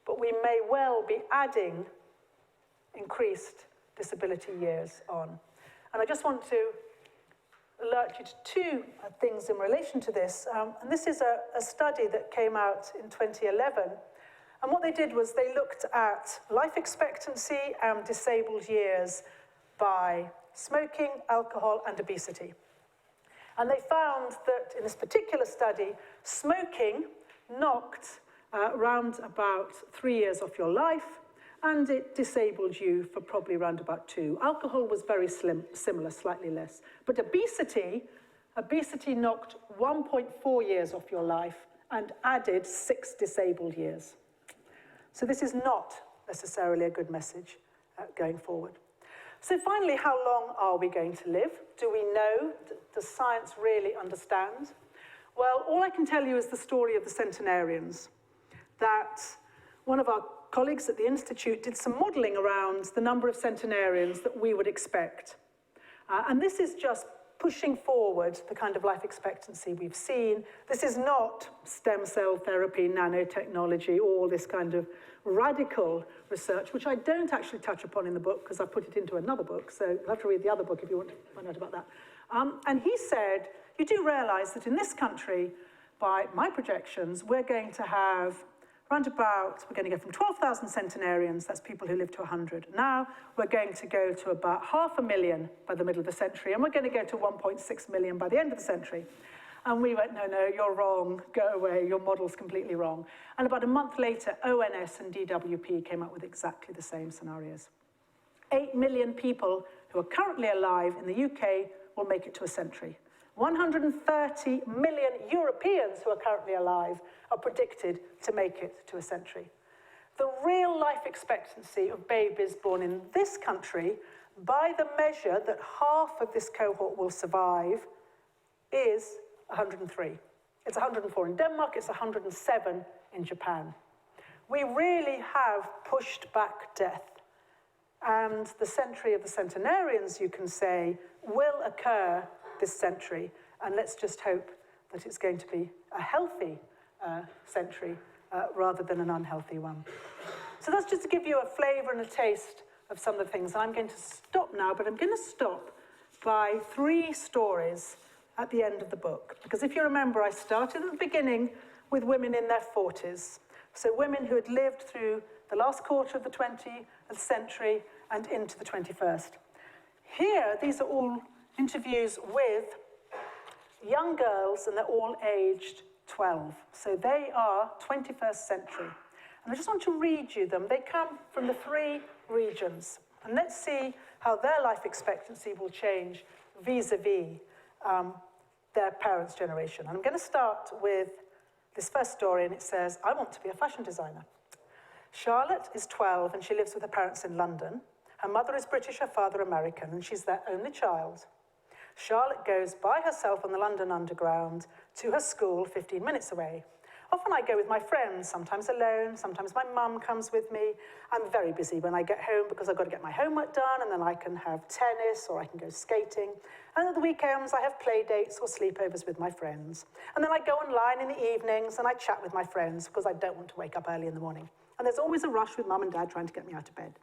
but we may well be adding increased disability years on. And I just want to alert you to two things in relation to this. And this is a study that came out in 2011. And what they did was they looked at life expectancy and disabled years by smoking, alcohol, and obesity. And they found that in this particular study, smoking knocked around about 3 years off your life, and it disabled you for probably around about 2. Alcohol was very similar, slightly less. But obesity knocked 1.4 years off your life and added 6 disabled years. So this is not necessarily a good message going forward. So finally, how long are we going to live? Do we know? Does science really understand? Well, all I can tell you is the story of the centenarians, that one of our colleagues at the Institute did some modelling around the number of centenarians that we would expect. And this is just pushing forward the kind of life expectancy we've seen. This is not stem cell therapy, nanotechnology, all this kind of radical research, which I don't actually touch upon in the book because I put it into another book, so you'll have to read the other book if you want to find out about that. And he said, you do realise that in this country, by my projections, we're going to have we're going to go from 12,000 centenarians, that's people who live to 100. Now we're going to go to about 500,000 by the middle of the century, and we're going to go to 1.6 million by the end of the century. And we went, no, you're wrong, go away, your model's completely wrong. And about a month later, ONS and DWP came up with exactly the same scenarios. 8 million people who are currently alive in the UK will make it to a century. 130 million Europeans who are currently alive are predicted to make it to a century. The real life expectancy of babies born in this country, by the measure that half of this cohort will survive, is 103. It's 104 in Denmark, it's 107 in Japan. We really have pushed back death. And the century of the centenarians, you can say, will occur this century, and let's just hope that it's going to be a healthy century rather than an unhealthy one. So that's just to give you a flavour and a taste of some of the things. I'm going to stop now, but I'm going to stop by 3 stories at the end of the book. Because if you remember, I started at the beginning with women in their 40s. So women who had lived through the last quarter of the 20th century and into the 21st. Here, these are all interviews with young girls, and they're all aged 12. So they are 21st century. And I just want to read you them. They come from the 3 regions. And let's see how their life expectancy will change vis-a-vis their parents' generation. And I'm going to start with this first story, and it says, I want to be a fashion designer. Charlotte is 12, and she lives with her parents in London. Her mother is British, her father American, and she's their only child. Charlotte goes by herself on the London Underground to her school 15 minutes away. Often I go with my friends, sometimes alone, sometimes my mum comes with me. I'm very busy when I get home because I've got to get my homework done, and then I can have tennis or I can go skating. And at the weekends I have play dates or sleepovers with my friends. And then I go online in the evenings and I chat with my friends because I don't want to wake up early in the morning. And there's always a rush with mum and dad trying to get me out of bed.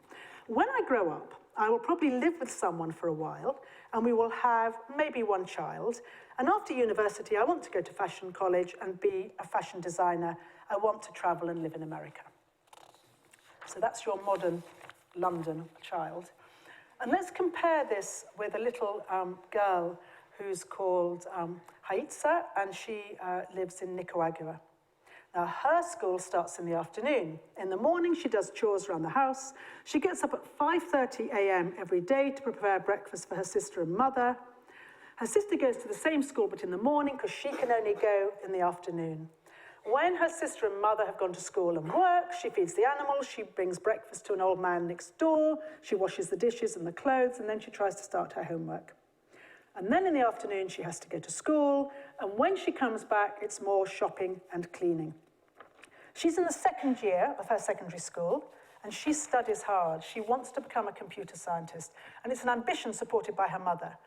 When I grow up, I will probably live with someone for a while, and we will have maybe 1 child. And after university, I want to go to fashion college and be a fashion designer. I want to travel and live in America. So that's your modern London child. And let's compare this with a little girl who's called Haitza, and she lives in Nicaragua. Now, her school starts in the afternoon. In the morning, she does chores around the house. She gets up at 5:30 a.m. every day to prepare breakfast for her sister and mother. Her sister goes to the same school, but in the morning, because she can only go in the afternoon. When her sister and mother have gone to school and work, she feeds the animals, she brings breakfast to an old man next door, she washes the dishes and the clothes, and then she tries to start her homework. And then in the afternoon, she has to go to school, and when she comes back, it's more shopping and cleaning. She's in the second year of her secondary school, and she studies hard. She wants to become a computer scientist, and it's an ambition supported by her mother.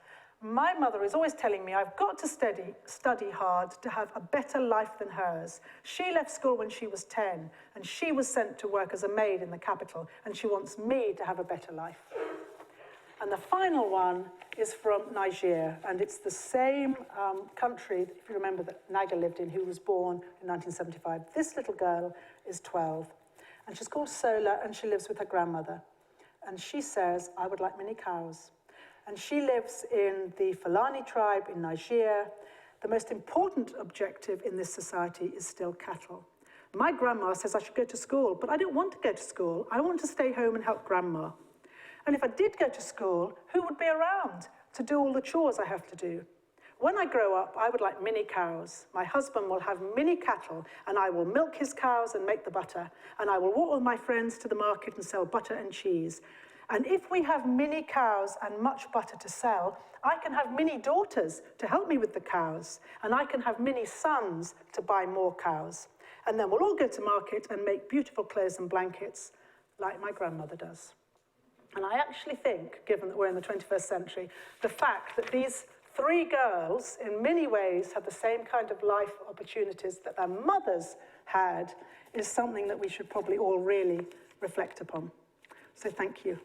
My mother is always telling me I've got to study hard to have a better life than hers. She left school when she was 10, and she was sent to work as a maid in the capital, and she wants me to have a better life. And the final one is from Niger, and it's the same country, if you remember, that Naga lived in, who was born in 1975. This little girl is 12, and she's called Sola, and she lives with her grandmother. And she says, I would like many cows. And she lives in the Fulani tribe in Niger. The most important objective in this society is still cattle. My grandma says I should go to school, but I don't want to go to school. I want to stay home and help grandma. And if I did go to school, who would be around to do all the chores I have to do? When I grow up, I would like mini cows. My husband will have mini cattle, and I will milk his cows and make the butter. And I will walk with my friends to the market and sell butter and cheese. And if we have mini cows and much butter to sell, I can have mini daughters to help me with the cows, and I can have mini sons to buy more cows. And then we'll all go to market and make beautiful clothes and blankets like my grandmother does. And I actually think, given that we're in the 21st century, the fact that these three girls, in many ways, have the same kind of life opportunities that their mothers had is something that we should probably all really reflect upon. So thank you.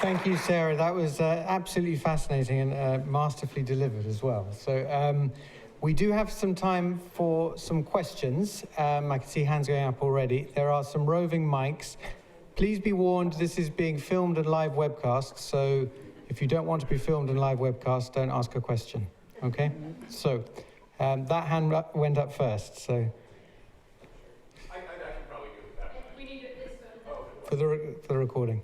Thank you, Sarah. That was absolutely fascinating and masterfully delivered as well. So we do have some time for some questions. I can see hands going up already. There are some roving mics. Please be warned, this is being filmed and live webcast, so if you don't want to be filmed and live webcast, don't ask a question, okay? So that hand went up first, so. I can probably do that. We need this for the recording.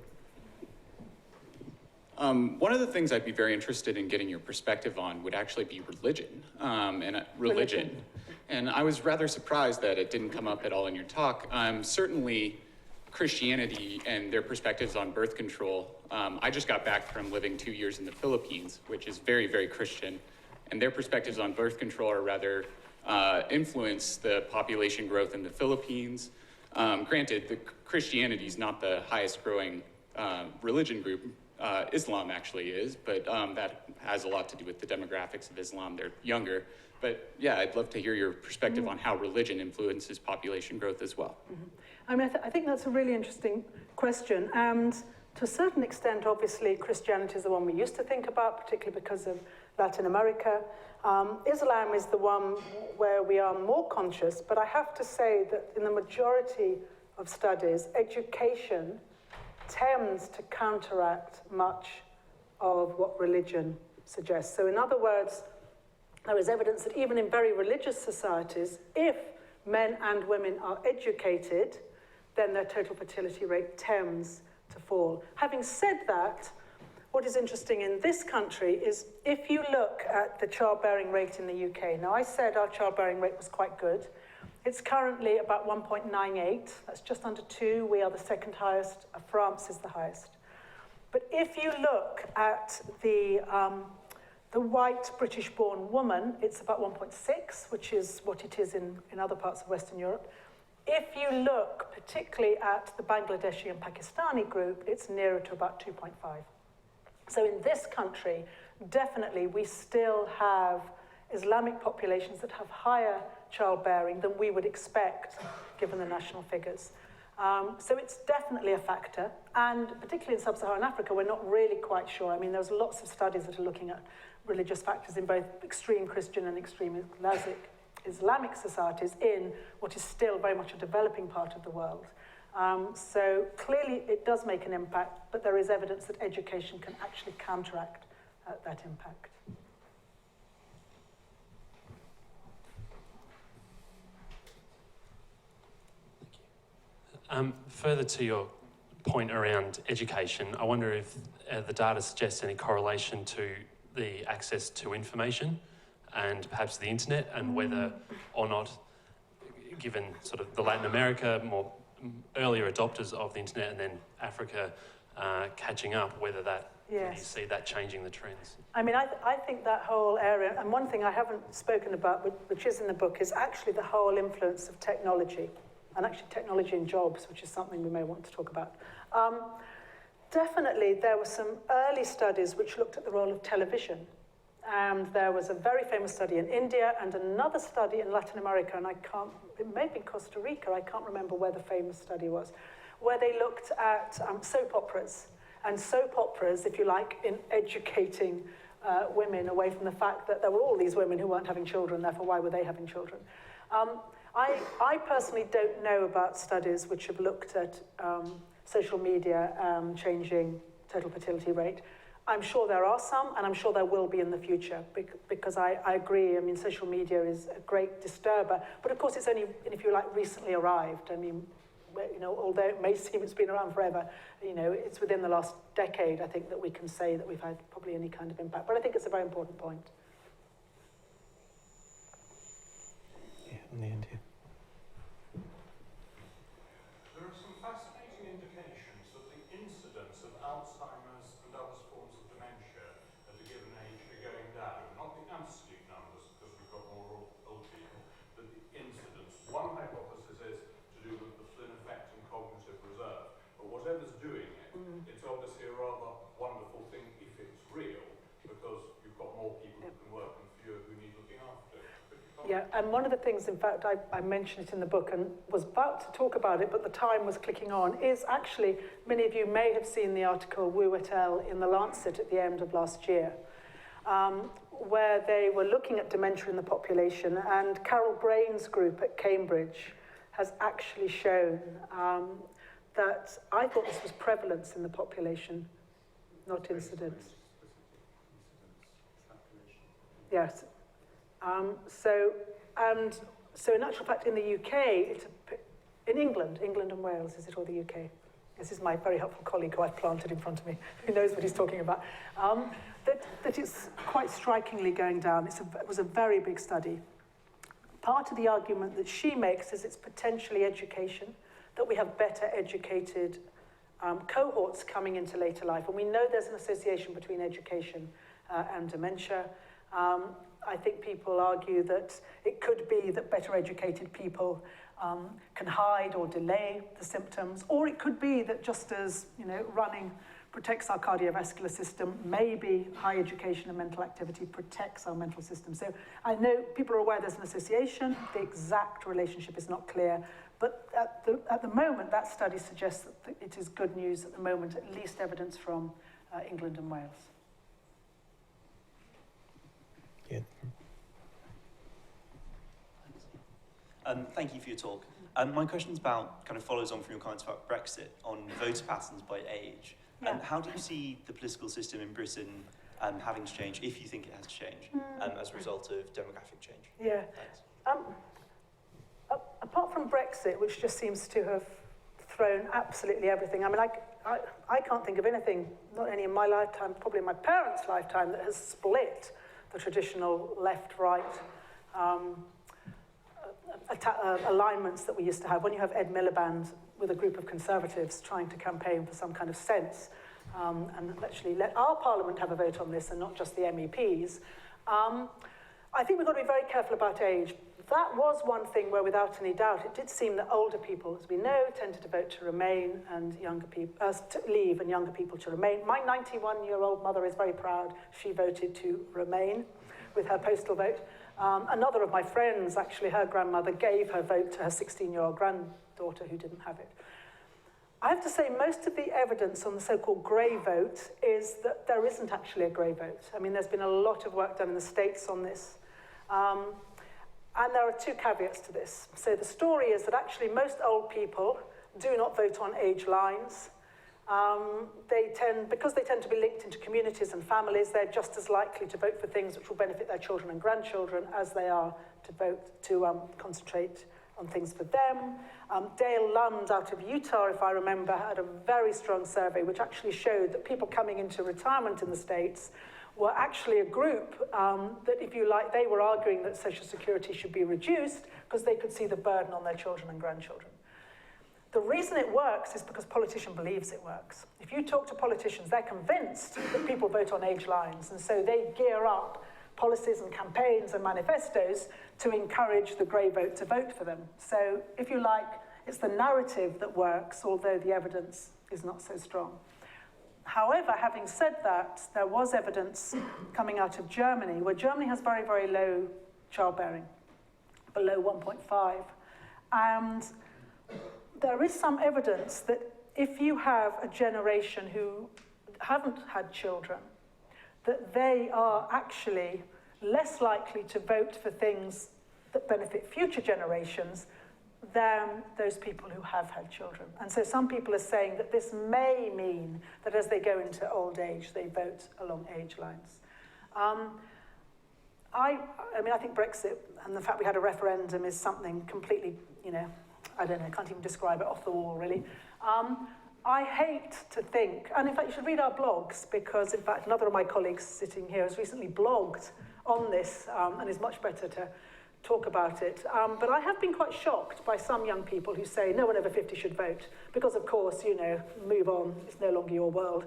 One of the things I'd be very interested in getting your perspective on would actually be religion. And I was rather surprised that it didn't come up at all in your talk. Certainly Christianity and their perspectives on birth control. I just got back from living 2 years in the Philippines, which is very, very Christian. And their perspectives on birth control are rather influence the population growth in the Philippines. Granted, the Christianity is not the highest growing religion group. Islam actually is, but that has a lot to do with the demographics of Islam. They're younger. But yeah, I'd love to hear your perspective on how religion influences population growth as well. I mean, I think that's a really interesting question. And to a certain extent, obviously, Christianity is the one we used to think about, particularly because of Latin America. Islam is the one where we are more conscious. But I have to say that in the majority of studies, education tends to counteract much of what religion suggests. So in other words, there is evidence that even in very religious societies, if men and women are educated, then their total fertility rate tends to fall. Having said that, what is interesting in this country is if you look at the childbearing rate in the UK, now I said our childbearing rate was quite good. It's currently about 1.98. That's just under 2. We are the second highest. France is the highest. But if you look at the white British-born woman, it's about 1.6, which is what it is in other parts of Western Europe. If you look particularly at the Bangladeshi and Pakistani group, it's nearer to about 2.5. So in this country, definitely we still have Islamic populations that have higher childbearing than we would expect, given the national figures. So it's definitely a factor, and particularly in sub-Saharan Africa, we're not really quite sure. I mean, there's lots of studies that are looking at religious factors in both extreme Christian and extreme Islamic societies in what is still very much a developing part of the world. So clearly it does make an impact, but there is evidence that education can actually counteract that impact. Further to your point around education, I wonder if the data suggests any correlation to the access to information and perhaps the internet, and whether or not, given sort of the Latin America, more earlier adopters of the internet, and then Africa catching up, whether that, Yes. you see that changing the trends. I mean, I think that whole area, and one thing I haven't spoken about, which is in the book, is actually the whole influence of technology, and actually technology in jobs, which is something we may want to talk about. Definitely, there were some early studies which looked at the role of television. And there was a very famous study in India and another study in Latin America, and it may be Costa Rica, I can't remember where the famous study was, where they looked at soap operas. And soap operas, if you like, in educating women away from the fact that there were all these women who weren't having children, therefore why were they having children? I personally don't know about studies which have looked at social media changing total fertility rate. I'm sure there are some, and I'm sure there will be in the future, because I agree. I mean, social media is a great disturber, but of course it's only, if you like, recently arrived. I mean, you know, although it may seem it's been around forever, you know, it's within the last decade, I think, that we can say that we've had probably any kind of impact. But I think it's a very important point. Yeah, on the end here. There are some fascinating indications that the incidence of Alzheimer's and other forms of dementia at a given age are going down. Not the absolute numbers, because we've got more old people, but the incidence. One hypothesis is to do with the Flynn effect and cognitive reserve. But whatever's doing it, it's obviously a rather wonderful thing if it's real, because you've got more people who can work and fewer who need looking after. Yeah, and one of the things, in fact, I mentioned it in the book and was about to talk about it, but the time was clicking on, is actually, many of you may have seen the article Wu et al. In The Lancet at the end of last year, where they were looking at dementia in the population, and Carol Brain's group at Cambridge has actually shown that, I thought this was prevalence in the population, not incidence. Yes. So in actual fact, in the UK, in England and Wales, is it, or the UK? This is my very helpful colleague who I've planted in front of me, who knows what he's talking about. That it's quite strikingly going down. It was a very big study. Part of the argument that she makes is it's potentially education, that we have better educated cohorts coming into later life. And we know there's an association between education and dementia. I think people argue that it could be that better educated people can hide or delay the symptoms, or it could be that just as, you know, running protects our cardiovascular system, maybe high education and mental activity protects our mental system. So I know people are aware there's an association. The exact relationship is not clear, but at the moment, that study suggests that it is good news at the moment, at least evidence from England and Wales. Yeah. Thank you for your talk. My question's about, kind of follows on from your comments about Brexit, on voter patterns by age. Yeah. And how do you see the political system in Britain having to change, if you think it has to change, as a result of demographic change? Yeah. Thanks. Apart from Brexit, which just seems to have thrown absolutely everything, I mean, I can't think of anything, not only in my lifetime, probably in my parents' lifetime, that has split the traditional left-right alignments that we used to have. When you have Ed Miliband with a group of Conservatives trying to campaign for some kind of sense and actually let our Parliament have a vote on this and not just the MEPs, I think we've got to be very careful about age. That was one thing where, without any doubt, it did seem that older people, as we know, tended to vote to remain and younger people to leave and younger people to remain. My 91-year-old mother is very proud. She voted to remain with her postal vote. Another of my friends, actually, her grandmother gave her vote to her 16-year-old granddaughter who didn't have it. I have to say, most of the evidence on the so-called grey vote is that there isn't actually a grey vote. I mean, there's been a lot of work done in the States on this. And there are two caveats to this. So the story is that actually most old people do not vote on age lines. Because they tend to be linked into communities and families, they're just as likely to vote for things which will benefit their children and grandchildren as they are to concentrate on things for them. Dale Lund out of Utah, if I remember, had a very strong survey which actually showed that people coming into retirement in the States were actually a group that, if you like, they were arguing that Social Security should be reduced because they could see the burden on their children and grandchildren. The reason it works is because politician believes it works. If you talk to politicians, they're convinced that people vote on age lines, and so they gear up policies and campaigns and manifestos to encourage the grey vote to vote for them. So, if you like, it's the narrative that works, although the evidence is not so strong. However, having said that, there was evidence coming out of Germany, where Germany has very, very low childbearing, below 1.5. And there is some evidence that if you have a generation who haven't had children, that they are actually less likely to vote for things that benefit future generations than those people who have had children. And so some people are saying that this may mean that as they go into old age, they vote along age lines. I think Brexit and the fact we had a referendum is something completely, I don't know, can't even describe it, off the wall, really. I hate to think, and in fact, you should read our blogs, because in fact, another of my colleagues sitting here has recently blogged on this and is much better to talk about it. But I have been quite shocked by some young people who say no one over 50 should vote, because of course, move on, it's no longer your world.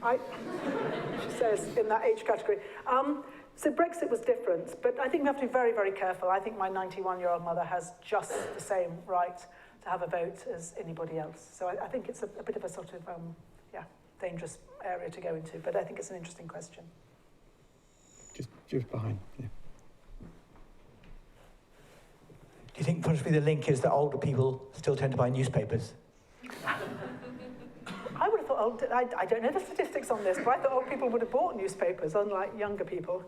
She says, in that age category. So Brexit was different, but I think we have to be very, very careful. I think my 91-year-old mother has just the same right to have a vote as anybody else. So I think it's a bit of a sort of, dangerous area to go into, but I think it's an interesting question. Just behind, yeah. Do you think possibly the link is that older people still tend to buy newspapers? I would have thought, I don't know the statistics on this, but I thought old people would have bought newspapers, unlike younger people.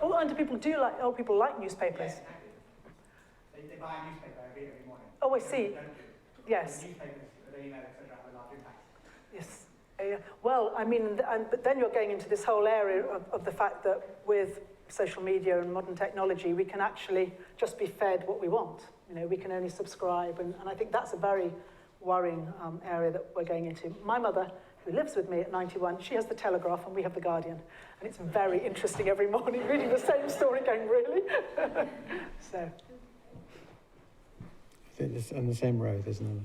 Old people like newspapers. Yeah, they buy a newspaper every morning. Oh, I see. Yes. The newspapers, the email, etc., have a large impact. Yes. Well, I mean, but then you're going into this whole area of the fact that with social media and modern technology, we can actually just be fed what we want. We can only subscribe, and I think that's a very worrying area that we're going into. My mother, who lives with me at 91, she has the Telegraph and we have the Guardian, and it's very interesting every morning reading the same story going, really? So. I think it's on the same row, there's another.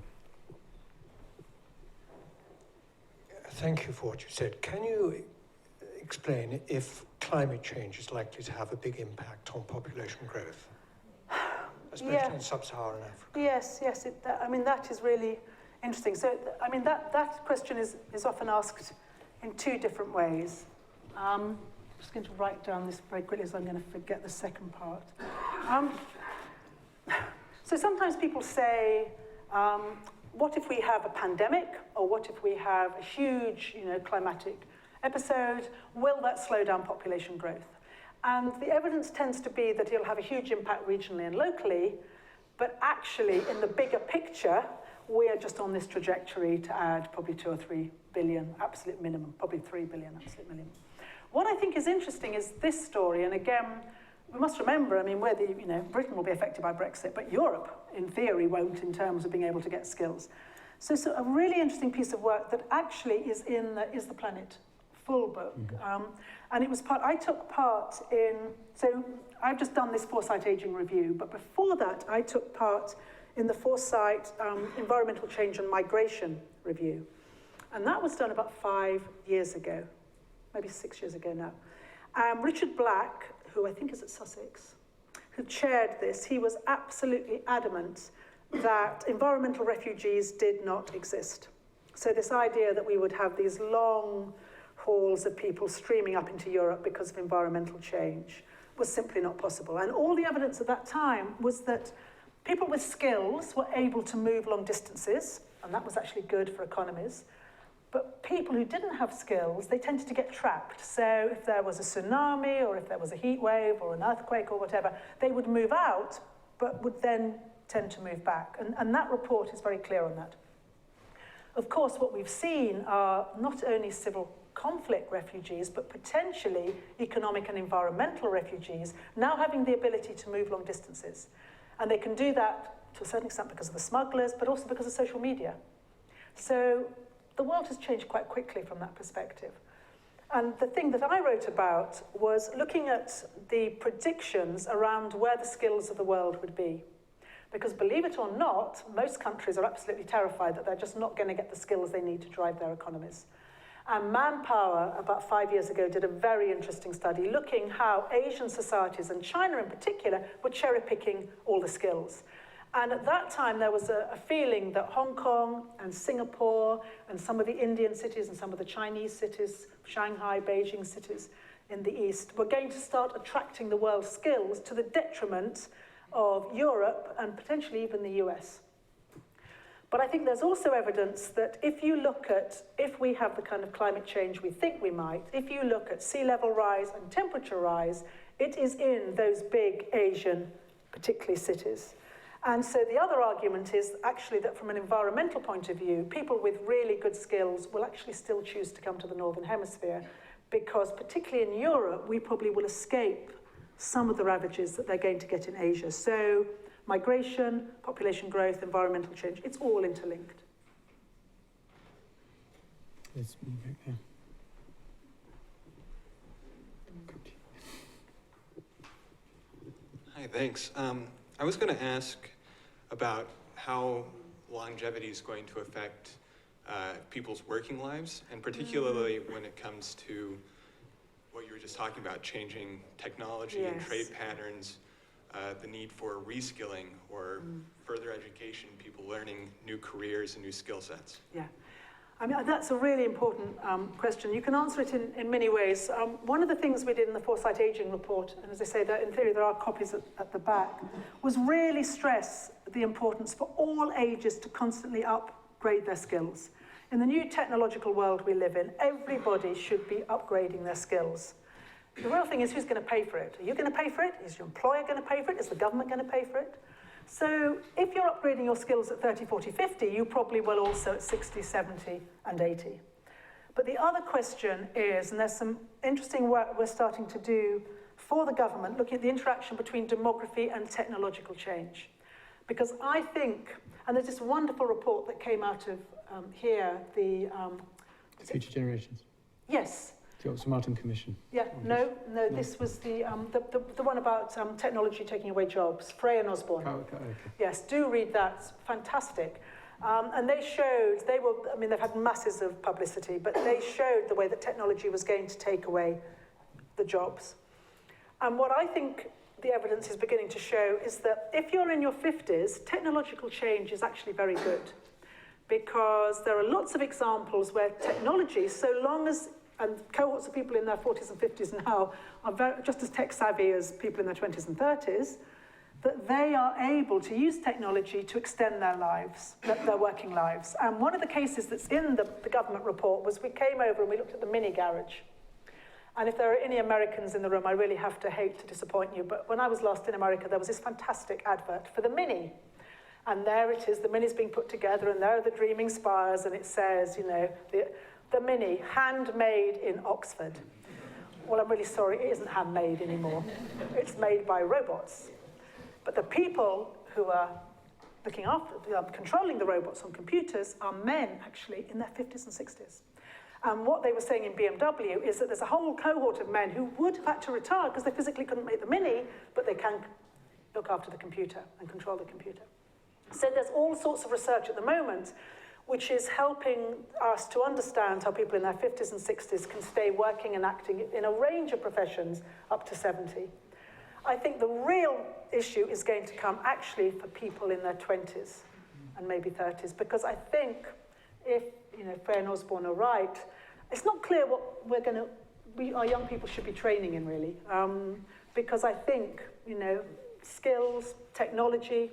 Thank you for what you said. Can you explain if climate change is likely to have a big impact on population growth, especially in sub-Saharan Africa? Yes, that is really interesting. So, that question is often asked in two different ways. I'm just going to write down this very quickly, so I'm going to forget the second part. So sometimes people say, what if we have a pandemic, or what if we have a huge, climatic episode? Will that slow down population growth? And the evidence tends to be that it'll have a huge impact regionally and locally, but actually, in the bigger picture, we're just on this trajectory to add probably 2 or 3 billion, absolute minimum, probably 3 billion, absolute minimum. What I think is interesting is this story, and again, we must remember, Britain will be affected by Brexit, but Europe, in theory, won't in terms of being able to get skills. So a really interesting piece of work that actually is in the Is the Planet Full book. And it was I took part in, so I've just done this Foresight Aging Review, but before that, I took part in the Foresight Environmental Change and Migration Review. And that was done about 5 years ago, maybe 6 years ago now. Richard Black, who I think is at Sussex, who chaired this, he was absolutely adamant that environmental refugees did not exist. So this idea that we would have these long hauls of people streaming up into Europe because of environmental change was simply not possible. And all the evidence at that time was that people with skills were able to move long distances, and that was actually good for economies. But people who didn't have skills, they tended to get trapped. So if there was a tsunami, or if there was a heat wave, or an earthquake, or whatever, they would move out, but would then tend to move back. And that report is very clear on that. Of course, what we've seen are not only civil conflict refugees, but potentially economic and environmental refugees now having the ability to move long distances. And they can do that to a certain extent because of the smugglers, but also because of social media. So the world has changed quite quickly from that perspective. And the thing that I wrote about was looking at the predictions around where the skills of the world would be. Because believe it or not, most countries are absolutely terrified that they're just not going to get the skills they need to drive their economies. And Manpower, about 5 years ago, did a very interesting study looking how Asian societies, and China in particular, were cherry-picking all the skills. And at that time, there was a feeling that Hong Kong and Singapore and some of the Indian cities and some of the Chinese cities, Shanghai, Beijing cities in the East, were going to start attracting the world's skills to the detriment of Europe and potentially even the US. But I think there's also evidence that if we have the kind of climate change we think we might, if you look at sea level rise and temperature rise, it is in those big Asian, particularly cities. And so the other argument is actually that from an environmental point of view, people with really good skills will actually still choose to come to the Northern Hemisphere, because particularly in Europe, we probably will escape some of the ravages that they're going to get in Asia. So migration, population growth, environmental change, it's all interlinked. Let's move it there. Hi, thanks. I was going to ask about how longevity is going to affect people's working lives, and particularly when it comes to what you were just talking about, changing technology and trade patterns, the need for reskilling or further education, people learning new careers and new skill sets. Yeah. I mean, that's a really important question. You can answer it in many ways. One of the things we did in the Foresight Aging report, and as I say, that in theory there are copies at the back, was really stress the importance for all ages to constantly upgrade their skills. In the new technological world we live in, everybody should be upgrading their skills. The real thing is, who's going to pay for it? Are you going to pay for it? Is your employer going to pay for it? Is the government going to pay for it? So if you're upgrading your skills at 30, 40, 50, you probably will also at 60, 70, and 80. But the other question is, and there's some interesting work we're starting to do for the government, looking at the interaction between demography and technological change. Because I think, and there's this wonderful report that came out of here, the... Future Generations. Yes. The Oxford Martin Commission. Yeah, no, this was the one about technology taking away jobs, Frey and Osborne. Oh, okay. Yes, do read that, it's fantastic. And they showed, they've had masses of publicity, but they showed the way that technology was going to take away the jobs. And what I think the evidence is beginning to show is that if you're in your 50s, technological change is actually very good. Because there are lots of examples where technology, so long as, and cohorts of people in their 40s and 50s now are just as tech savvy as people in their 20s and 30s, that they are able to use technology to extend their lives, their working lives. And one of the cases that's in the government report was we came over and we looked at the mini garage. And if there are any Americans in the room, I really have to hate to disappoint you, but when I was last in America, there was this fantastic advert for the Mini. And there it is, the Mini's being put together, and there are the dreaming spires, and it says, you know, the Mini, handmade in Oxford. Well, I'm really sorry, it isn't handmade anymore. It's made by robots. But the people who are looking after, controlling the robots on computers are men, actually, in their 50s and 60s. And what they were saying in BMW is that there's a whole cohort of men who would have had to retire because they physically couldn't make the Mini, but they can look after the computer and control the computer. So there's all sorts of research at the moment which is helping us to understand how people in their 50s and 60s can stay working and acting in a range of professions up to 70. I think the real issue is going to come actually for people in their 20s and maybe 30s, because I think if, Frey and Osborne are right, it's not clear what our young people should be training in, really, because I think, skills, technology,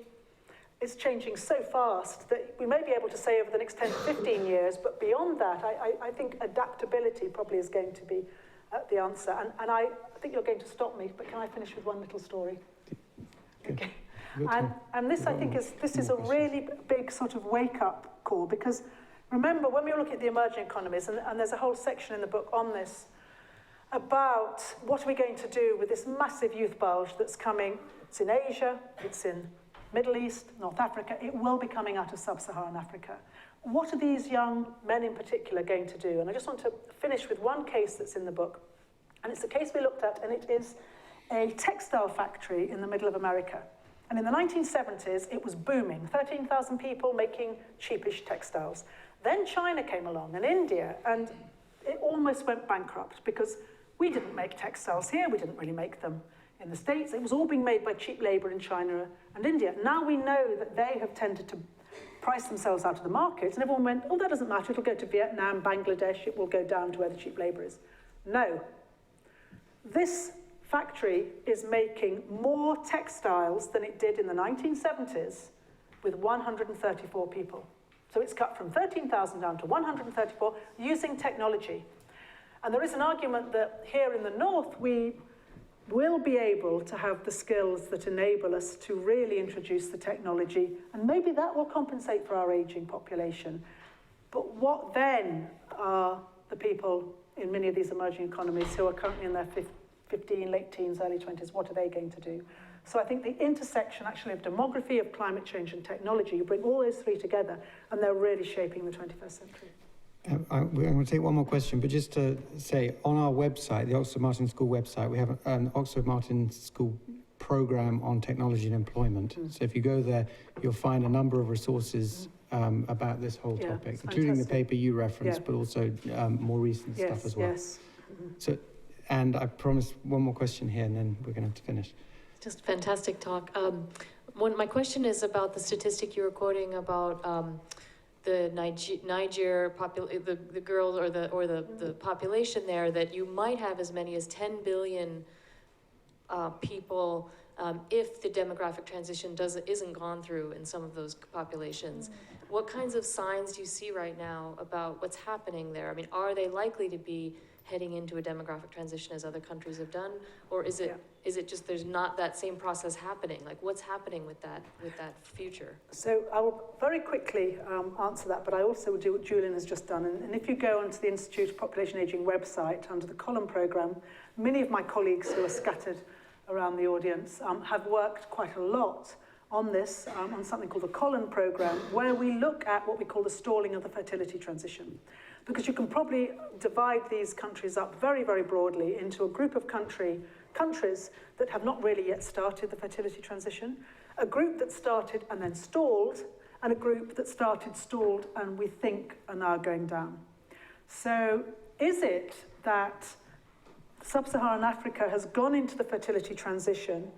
it's changing so fast that we may be able to say over the next 10 to 15 years, but beyond that, I think adaptability probably is going to be the answer. And I think you're going to stop me, but can I finish with one little story? Okay. And this, I think, is a really big sort of wake-up call, because remember, when we were looking at the emerging economies, and there's a whole section in the book on this, about what are we going to do with this massive youth bulge that's coming. It's in Asia, it's in Middle East, North Africa, it will be coming out of sub-Saharan Africa. What are these young men in particular going to do? And I just want to finish with one case that's in the book. And it's a case we looked at, and it is a textile factory in the middle of America. And in the 1970s, it was booming, 13,000 people making cheapish textiles. Then China came along, and India, and it almost went bankrupt, because we didn't make textiles here, we didn't really make them in the States. It was all being made by cheap labor in China and India. Now we know that they have tended to price themselves out of the market, and everyone went, oh, that doesn't matter, it'll go to Vietnam, Bangladesh, it will go down to where the cheap labor is. No. This factory is making more textiles than it did in the 1970s with 134 people. So it's cut from 13,000 down to 134 using technology. And there is an argument that here in the north, we will be able to have the skills that enable us to really introduce the technology, and maybe that will compensate for our aging population. But what then are the people in many of these emerging economies who are currently in their 15, late teens, early 20s, what are they going to do? So I think the intersection actually of demography, of climate change and technology, you bring all those three together, and they're really shaping the 21st century. I'm going to take one more question, but just to say, on our website, the Oxford Martin School website, we have an Oxford Martin School program on technology and employment. So if you go there, you'll find a number of resources about this whole topic, including the paper you referenced, but also more recent stuff as well. Yes. So, and I promise one more question here, and then we're going to have to finish. Just fantastic talk. My question is about the statistic you were quoting about the Niger the girls or the population there, that you might have as many as 10 billion people if the demographic transition isn't gone through in some of those populations. What kinds of signs do you see right now about what's happening there? I mean, are they likely to be heading into a demographic transition as other countries have done, or is it just there's not that same process happening? Like, what's happening with that future? So I will very quickly answer that, but I also will do what Julian has just done. And if you go onto the Institute of Population Aging website under the Column programme, many of my colleagues who are scattered around the audience have worked quite a lot on this, on something called the Column programme, where we look at what we call the stalling of the fertility transition. Because you can probably divide these countries up very, very broadly into a group of countries that have not really yet started the fertility transition, a group that started and then stalled, and a group that started, stalled, and we think are now going down. So is it that sub-Saharan Africa has gone into the fertility transition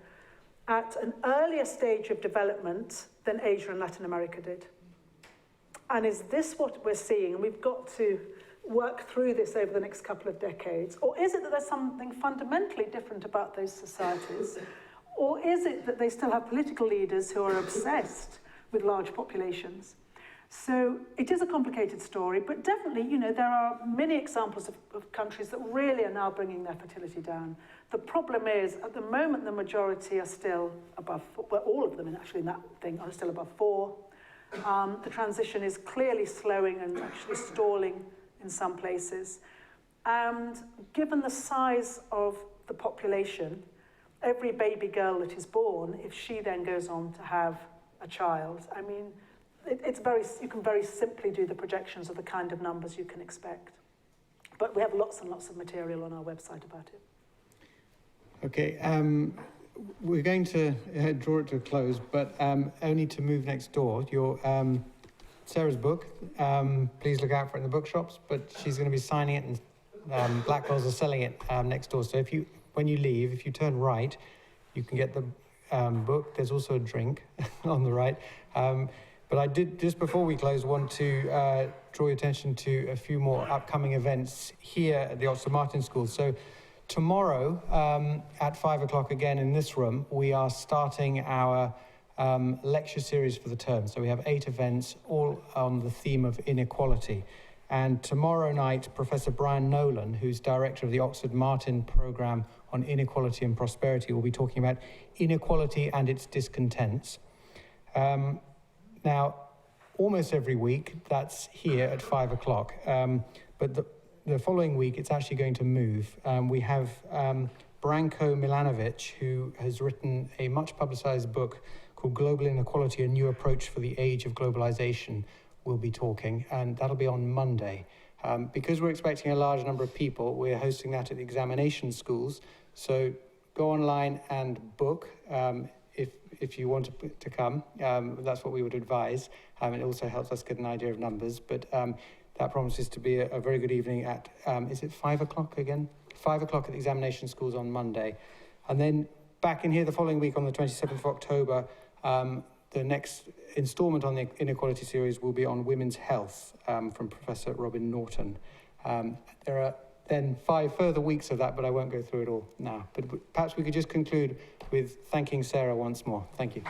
at an earlier stage of development than Asia and Latin America did? And is this what we're seeing? And we've got to work through this over the next couple of decades. Or is it that there's something fundamentally different about those societies? Or is it that they still have political leaders who are obsessed with large populations? So it is a complicated story, but definitely, you know, there are many examples of countries that really are now bringing their fertility down. The problem is, at the moment, the majority are still above, well, all of them actually in that thing are still above 4. The transition is clearly slowing and actually stalling in some places. And given the size of the population, every baby girl that is born, if she then goes on to have a child, I mean, you can very simply do the projections of the kind of numbers you can expect. But we have lots and lots of material on our website about it. Okay, we're going to draw it to a close, but only to move next door. Your Sarah's book, please look out for it in the bookshops, but she's going to be signing it, and Blackwell's are selling it next door. So when you leave, if you turn right, you can get the book. There's also a drink on the right. But I did, just before we close, want to draw your attention to a few more upcoming events here at the Oxford Martin School. So tomorrow at 5 o'clock again in this room, we are starting our lecture series for the term. So we have 8 events, all on the theme of inequality. And tomorrow night, Professor Brian Nolan, who's director of the Oxford Martin Programme on inequality and prosperity. We'll be talking about inequality and its discontents. Now, almost every week, that's here at 5 o'clock. But the following week, it's actually going to move. We have Branko Milanovic, who has written a much publicized book called Global Inequality, A New Approach for the Age of Globalization, will be talking, and that'll be on Monday. Because we're expecting a large number of people, we're hosting that at the examination schools. So go online and book if you want to come. That's what we would advise. It also helps us get an idea of numbers. But that promises to be a very good evening at, is it 5 o'clock again? 5 o'clock at the examination schools on Monday. And then back in here the following week on the 27th of October, the next instalment on the Inequality series will be on women's health from Professor Robin Norton. There are then 5 further weeks of that, but I won't go through it all now. But perhaps we could just conclude with thanking Sarah once more. Thank you.